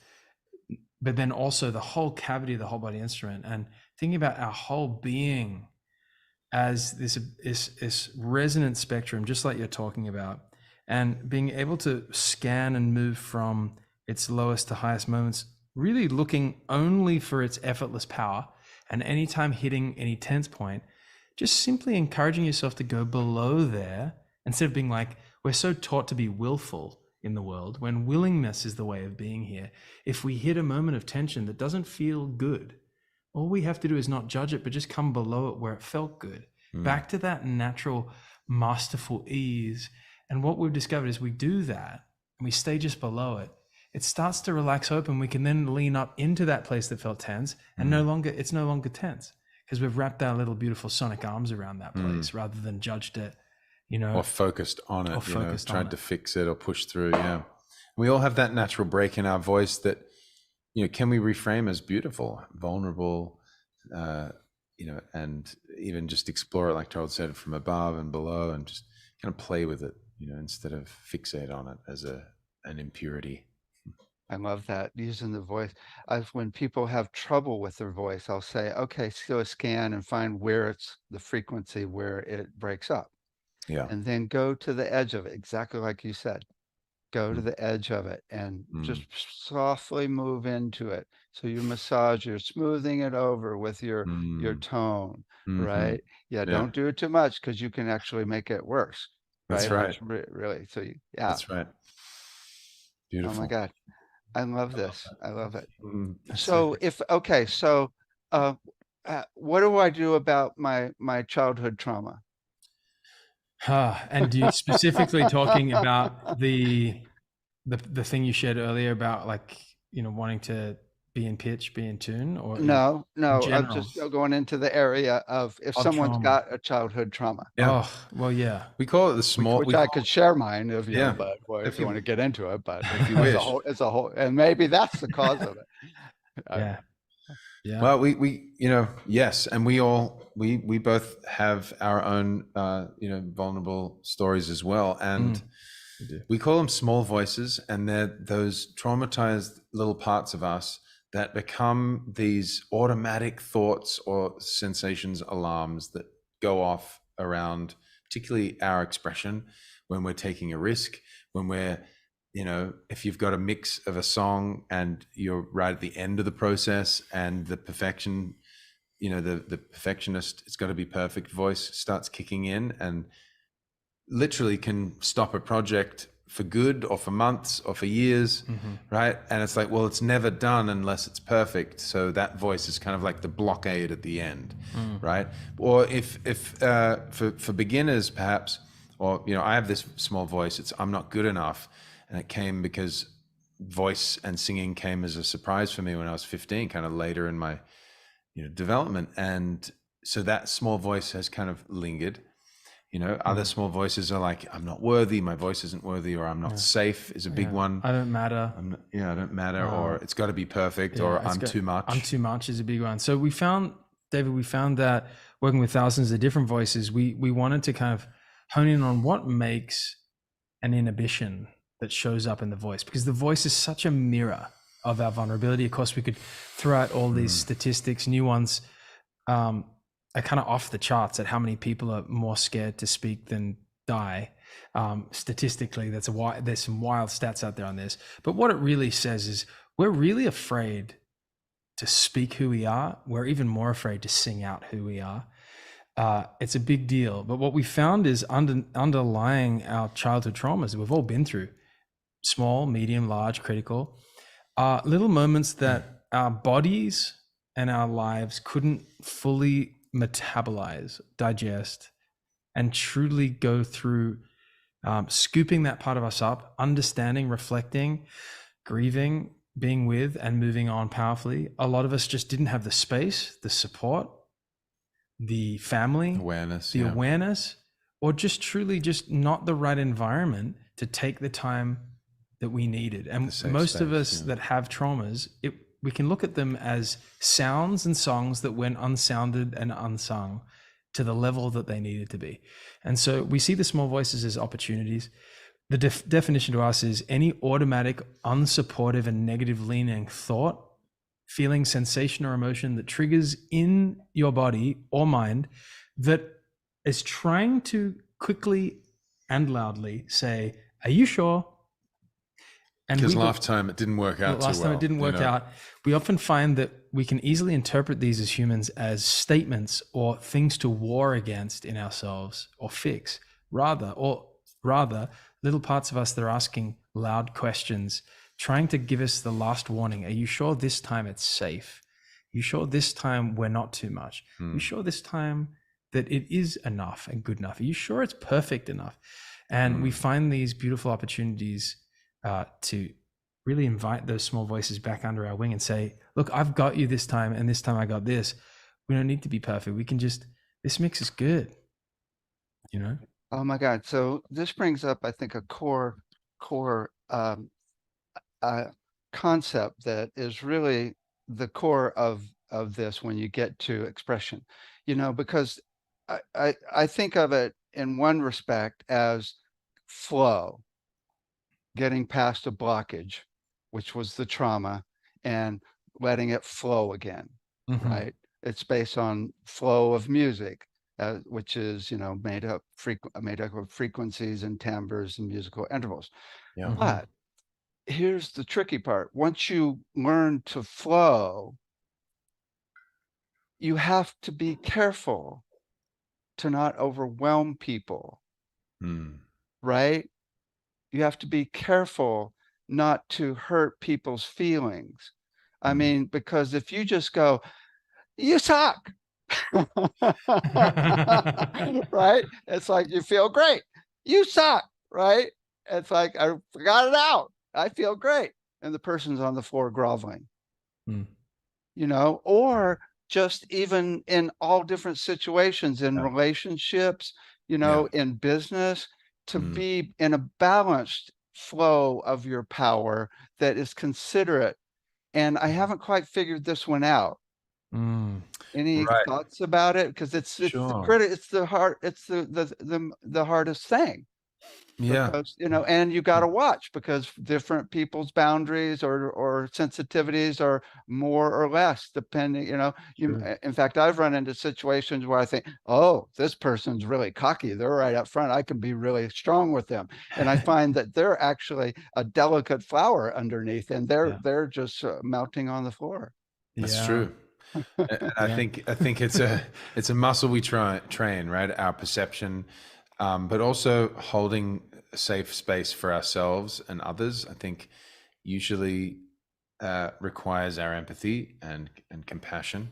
but then also the whole cavity of the whole body instrument, and thinking about our whole being as this resonant spectrum, just like you're talking about, and being able to scan and move from its lowest to highest moments, really looking only for its effortless power, and anytime hitting any tense point, just simply encouraging yourself to go below there, instead of being like, we're so taught to be willful in the world, when willingness is the way of being here. If we hit a moment of tension that doesn't feel good, all we have to do is not judge it, but just come below it where it felt good. Back to that natural, masterful ease. And what we've discovered is we do that and we stay just below it. It starts to relax open. We can then lean up into that place that felt tense, and it's no longer tense, because we've wrapped our little beautiful sonic arms around that place rather than judged it, or focused on it, tried to it. fix it or push through. Yeah. We all have that natural break in our voice that, can we reframe as beautiful, vulnerable, and even just explore it, like Charles said, from above and below, and just kind of play with it, instead of fixate on it as an impurity. I love that, using the voice. When people have trouble with their voice, I'll say, okay, do a scan and find where it's the frequency where it breaks up. Yeah. And then go to the edge of it, exactly like you said. Go to the edge of it and just softly move into it. So you massage, you're smoothing it over with your tone, right? Yeah, don't do it too much, because you can actually make it worse. That's right. Really. So yeah. That's right. Beautiful. Oh my God. I love this. I love it. So what do I do about my childhood trauma? And do you specifically talking about the thing you shared earlier about, like, wanting to be in pitch, be in tune, or No, I'm general? just going into the area of if someone's trauma. got a childhood trauma. Yeah. Oh, well, yeah. We call it the small. Which I could share mine if you Yeah. know, but if you want to get into it, but If you wish. it's a whole, and maybe that's the cause of it. Yeah. Well, we yes, and we both have our own vulnerable stories as well, and we call them small voices, and they're those traumatized little parts of us that become these automatic thoughts or sensations, alarms that go off around, particularly our expression when we're taking a risk, when we're, if you've got a mix of a song and you're right at the end of the process, and the perfection, the perfectionist, it's got to be perfect voice starts kicking in and literally can stop a project for good, or for months, or for years, right? And it's like, well, it's never done unless it's perfect. So that voice is kind of like the blockade at the end, right? Or if for beginners, perhaps, or I have this small voice, I'm not good enough, and it came because voice and singing came as a surprise for me when I was 15, kind of later in my development, and so that small voice has kind of lingered. Other small voices are like, I'm not worthy, my voice isn't worthy, or I'm not safe is a big one. I don't matter. I don't matter, or it's got to be perfect, or I'm too much. I'm too much is a big one. So we found that working with thousands of different voices, we wanted to kind of hone in on what makes an inhibition that shows up in the voice, because the voice is such a mirror of our vulnerability. Of course, we could throw out all these statistics, new ones, are kind of off the charts at how many people are more scared to speak than die. Statistically, there's some wild stats out there on this. But what it really says is we're really afraid to speak who we are. We're even more afraid to sing out who we are. It's a big deal. But what we found is underlying our childhood traumas that we've all been through, small, medium, large, critical, are little moments that our bodies and our lives couldn't fully metabolize, digest, and truly go through, scooping that part of us up, understanding, reflecting, grieving, being with, and moving on powerfully. A lot of us just didn't have the space, the support, the family, Awareness, the yeah. awareness, or just truly just not the right environment to take the time that we needed. And safe most of space, us yeah. that have traumas, we can look at them as sounds and songs that went unsounded and unsung to the level that they needed to be. And so we see the small voices as opportunities. The definition to us is any automatic, unsupportive, and negative leaning thought, feeling, sensation, or emotion that triggers in your body or mind that is trying to quickly and loudly say, "Are you sure?" And Because last time it didn't work out last too time well. it didn't work out. We often find that we can easily interpret these as humans as statements or things to war against in ourselves or fix, rather little parts of us that are asking loud questions, trying to give us the last warning. Are you sure this time it's safe? Are you sure this time we're not too much? Are you sure this time that it is enough and good enough? Are you sure it's perfect enough? And we find these beautiful opportunities to really invite those small voices back under our wing and say, look, I've got you this time, and this time I got this. We don't need to be perfect. We can just, this mix is good, you know? Oh my God. So this brings up, I think, a core concept that is really the core of this when you get to expression, because I think of it in one respect as flow, getting past a blockage, which was the trauma, and letting it flow again, right? It's based on flow of music, which is made up of frequencies and timbres and musical intervals. Yeah. But here's the tricky part. Once you learn to flow, you have to be careful to not overwhelm people, right? You have to be careful not to hurt people's feelings. I mean, because if you just go, you suck, right? It's like, you feel great. You suck, right? It's like, I got it out. I feel great. And the person's on the floor groveling, or just even in all different situations, in relationships, in business, to be in a balanced flow of your power that is considerate. And I haven't quite figured this one out. Any thoughts about it? Because it's the hardest thing. Yeah. Because, and you got to watch, because different people's boundaries or sensitivities are more or less depending, in fact, I've run into situations where I think, oh, this person's really cocky. They're right up front. I can be really strong with them. And I find that they're actually a delicate flower underneath, and they're just melting on the floor. That's true. And I think it's a muscle we train, right? Our perception, but also holding a safe space for ourselves and others, I think usually requires our empathy and compassion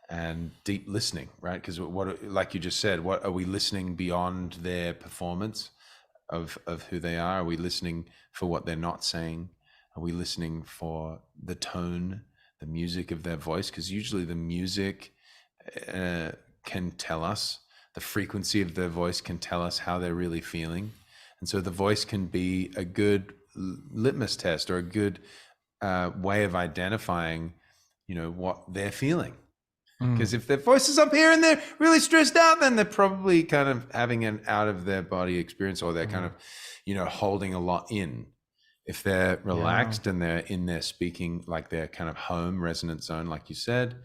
and deep listening, right? Because like you just said, what are we listening beyond their performance of who they are? Are we listening for what they're not saying? Are we listening for the tone, the music of their voice? Because usually the music can tell us, the frequency of their voice can tell us how they're really feeling. And so the voice can be a good litmus test or a good way of identifying, what they're feeling. Because if their voice is up here and they're really stressed out, then they're probably kind of having an out of their body experience, or they're kind of, holding a lot in. If they're relaxed and they're in their speaking, like their kind of home resonant zone, like you said,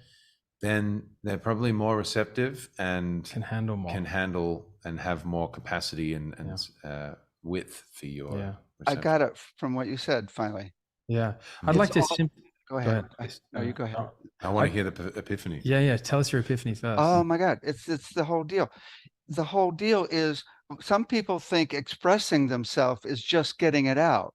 then they're probably more receptive and can handle more, and have more capacity and width for your reception. I got it from what you said, finally. Yeah. I'd like to go ahead. No, you go ahead. I want to hear the epiphany. Yeah. Tell us your epiphany first. Oh my God. It's the whole deal. The whole deal is, some people think expressing themselves is just getting it out.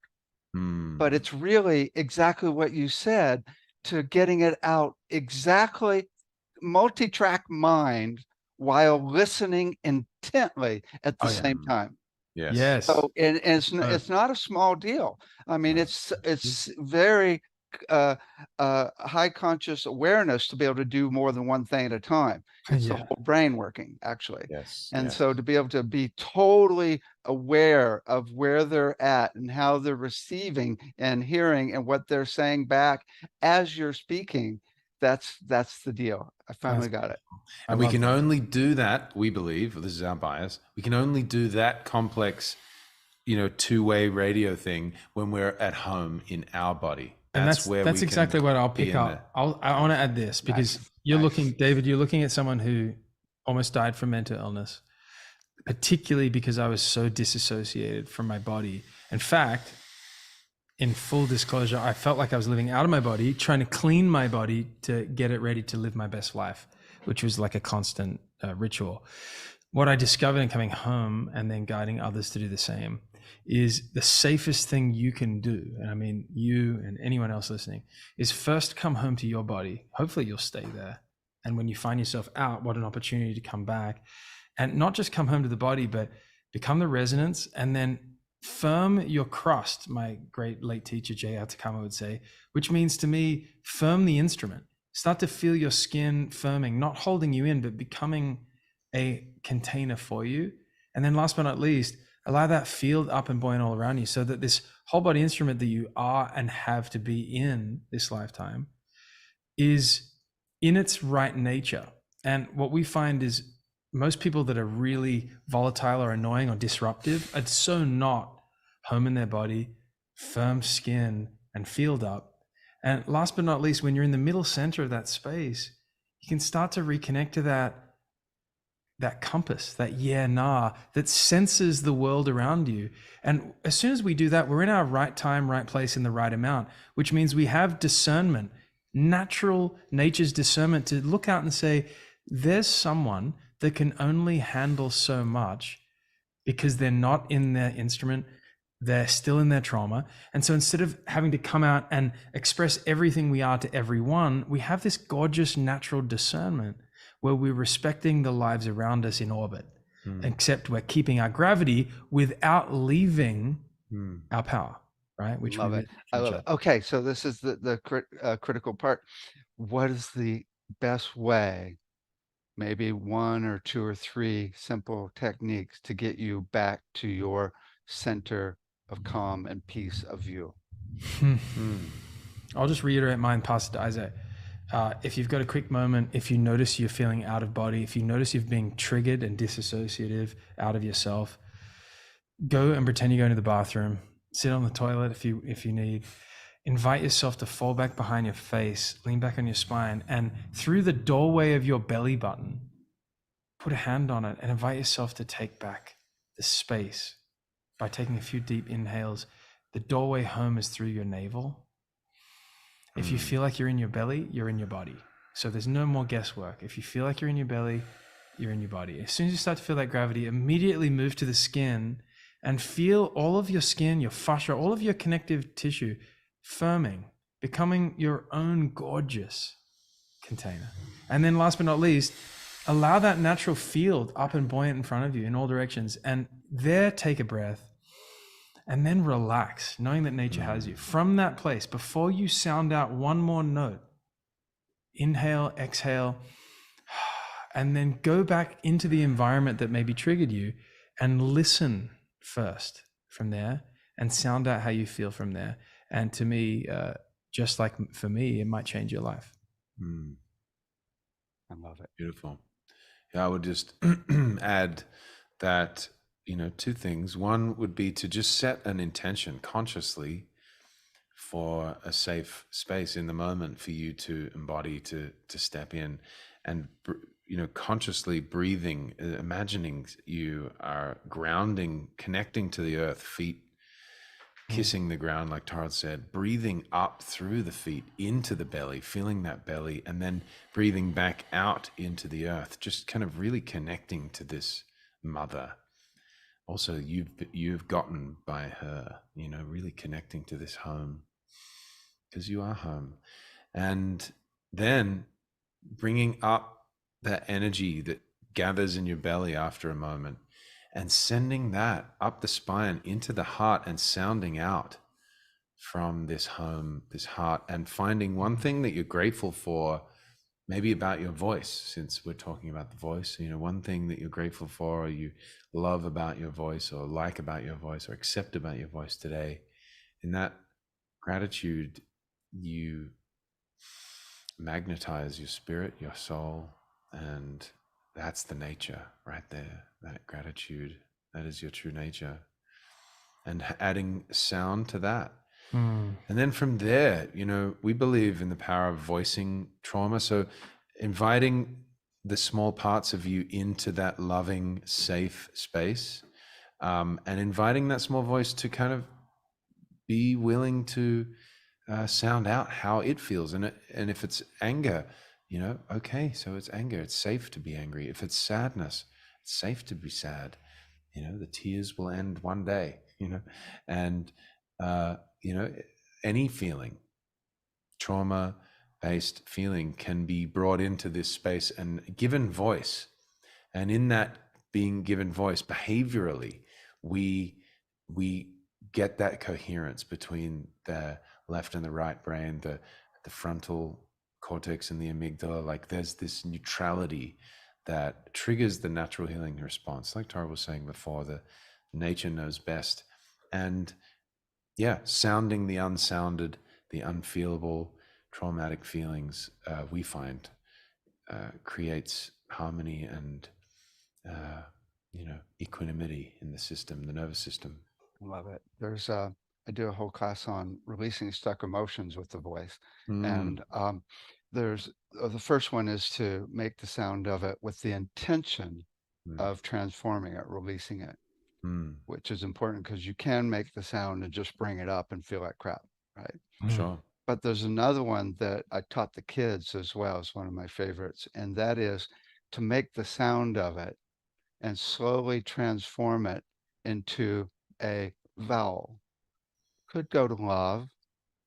but it's really exactly what you said, to getting it out exactly, multi-track mind while listening intently at the same time. Yes. Yes. So, and it's not a small deal. I mean, it's very high conscious awareness to be able to do more than one thing at a time. It's the Yeah. whole brain working, actually. Yes. And yes. so to be able to be totally aware of where they're at and how they're receiving and hearing and what they're saying back as you're speaking, that's the deal. I finally got it. And we can only do that, we believe, this is our bias, we can only do that complex, two-way radio thing when we're at home in our body. And that's exactly what I'll pick up. I want to add this, because David, you're looking at someone who almost died from mental illness, particularly because I was so disassociated from my body. In fact, in full disclosure, I felt like I was living out of my body, trying to clean my body to get it ready to live my best life, which was like a constant ritual. What I discovered in coming home and then guiding others to do the same is the safest thing you can do. And I mean, you and anyone else listening, is first come home to your body. Hopefully you'll stay there. And when you find yourself out, what an opportunity to come back and not just come home to the body, but become the resonance and then firm your crust, my great late teacher, J.R. Takama would say, which means to me, firm the instrument. Start to feel your skin firming, not holding you in, but becoming a container for you. And then last but not least, allow that field up and buoyant all around you, so that this whole body instrument that you are and have to be in this lifetime is in its right nature. And what we find is most people that are really volatile or annoying or disruptive are so not home in their body, firm skin and field up. And last but not least, when you're in the middle center of that space, you can start to reconnect to that compass, that nah, that senses the world around you. And as soon as we do that, we're in our right time, right place, in the right amount, which means we have discernment, nature's discernment, to look out and say, there's someone that can only handle so much because they're not in their instrument, they're still in their trauma. And so instead of having to come out and express everything we are to everyone, we have this gorgeous natural discernment where we're respecting the lives around us in orbit, except we're keeping our gravity without leaving our power, right? Which love it. I love it. Okay, so this is the critical part. What is the best way, maybe one or two or three simple techniques to get you back to your center of calm and peace of view? I'll just reiterate mine, pass it to Isaac. If you've got a quick moment, if you notice you're feeling out of body, if you notice you're being triggered and disassociative out of yourself, go and pretend you're going to the bathroom, sit on the toilet if you need, invite yourself to fall back behind your face, lean back on your spine, and through the doorway of your belly button, put a hand on it and invite yourself to take back the space by taking a few deep inhales. The doorway home is through your navel. If you feel like you're in your belly, you're in your body. So there's no more guesswork. If you feel like you're in your belly, you're in your body. As soon as you start to feel that gravity, immediately move to the skin and feel all of your skin, your fascia, all of your connective tissue firming, becoming your own gorgeous container. And then last but not least, allow that natural field up and buoyant in front of you in all directions. And there, take a breath. And then relax, knowing that nature has you. From that place, before you sound out one more note, inhale, exhale, and then go back into the environment that maybe triggered you and listen first from there and sound out how you feel from there. And to me, just like for me, it might change your life. I love it. Beautiful. Yeah, I would just add that, two things. One would be to just set an intention consciously for a safe space in the moment for you to embody, to step in, and consciously breathing, imagining you are grounding, connecting to the earth, feet kissing the ground, like Tarot said, breathing up through the feet into the belly, feeling that belly, and then breathing back out into the earth, just kind of really connecting to this mother also you've gotten by her, you know, really connecting to this home, because you are home. And then bringing up that energy that gathers in your belly after a moment and sending that up the spine into the heart and sounding out from this home, this heart, and finding one thing that you're grateful for, maybe about your voice, since we're talking about the voice, you know, one thing that you're grateful for, or you love about your voice, or like about your voice, or accept about your voice today. In that gratitude, you magnetize your spirit, your soul, and that's the nature right there. That gratitude, that is your true nature. And adding sound to that. And then from there, you know, we believe in the power of voicing trauma. So inviting the small parts of you into that loving, safe space, and inviting that small voice to kind of be willing to sound out how it feels. And if it's anger, you know, okay, so it's anger. It's safe to be angry. If it's sadness, it's safe to be sad. You know, the tears will end one day, you know, and, you know, any feeling, trauma-based feeling, can be brought into this space and given voice. And in that being given voice, behaviorally, we get that coherence between the left and the right brain, the frontal cortex and the amygdala. Like there's this neutrality that triggers the natural healing response. Like Tara was saying before, the nature knows best. And yeah, sounding the unsounded, the unfeelable, traumatic feelings, we find creates harmony and you know, equanimity in the system, the nervous system. I love it. There's I do a whole class on releasing stuck emotions with the voice, and there's the first one is to make the sound of it with the intention of transforming it, releasing it, which is important because you can make the sound and just bring it up and feel like crap, right? Sure. But there's another one that I taught the kids as well, as one of my favorites, and that is to make the sound of it and slowly transform it into a vowel. Could go to love,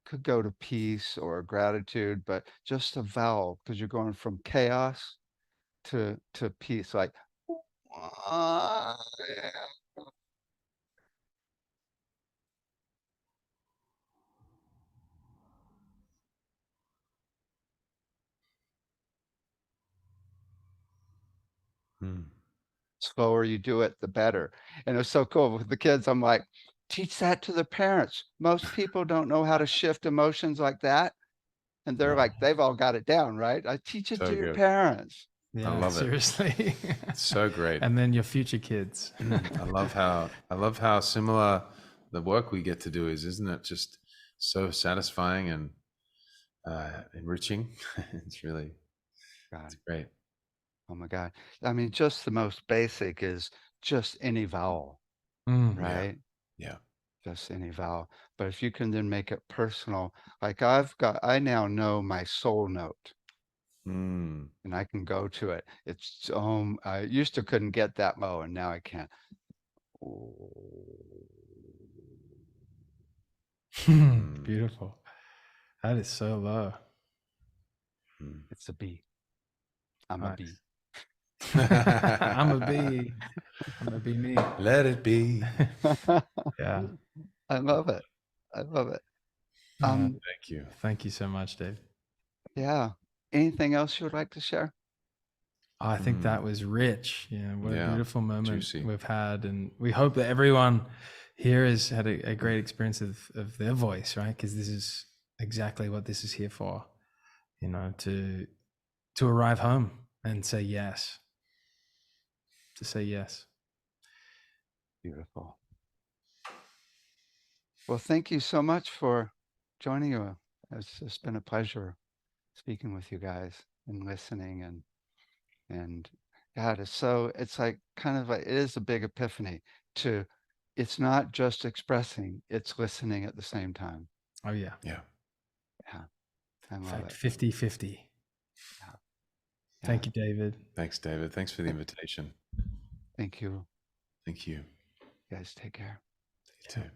could go to peace or gratitude, but just a vowel, because you're going from chaos to peace, like slower you do it, the better. And it was so cool with the kids. I'm like, teach that to the parents. Most people don't know how to shift emotions like that. And they're like, they've all got it down, right? I teach it So to your good. parents. Yeah, I love seriously. It's so great. And then your future kids. I love how similar the work we get to do is, isn't it? Just so satisfying and enriching. It's really, God. it's great. Oh my God. I mean, just the most basic is just any vowel, right? Yeah. Just any vowel. But if you can then make it personal, like I now know my soul note and I can go to it. It's, I used to couldn't get that low and now I can. Beautiful. That is so low. It's a B. I'm a B. I'm a B. I'm a B me. Let it be. Yeah. I love it. I love it. Thank you. Thank you so much, Dave. Yeah. Anything else you would like to share? I think that was rich. Yeah, what a beautiful moment juicy. we've had, and we hope that everyone here has had a great experience of their voice, right? Because this is exactly what this is here for, you know, to arrive home and say yes, to say yes. Beautiful. Well, thank you so much for joining us. It's just been a pleasure speaking with you guys and listening and God, it's like kind of it is a big epiphany to, it's not just expressing, it's listening at the same time. Oh yeah. Yeah. Yeah. I In love fact, it. 50-50. Yeah. Thank you, David. Thanks, David. Thanks for the invitation. Thank you. Thank you. guys take care. You too.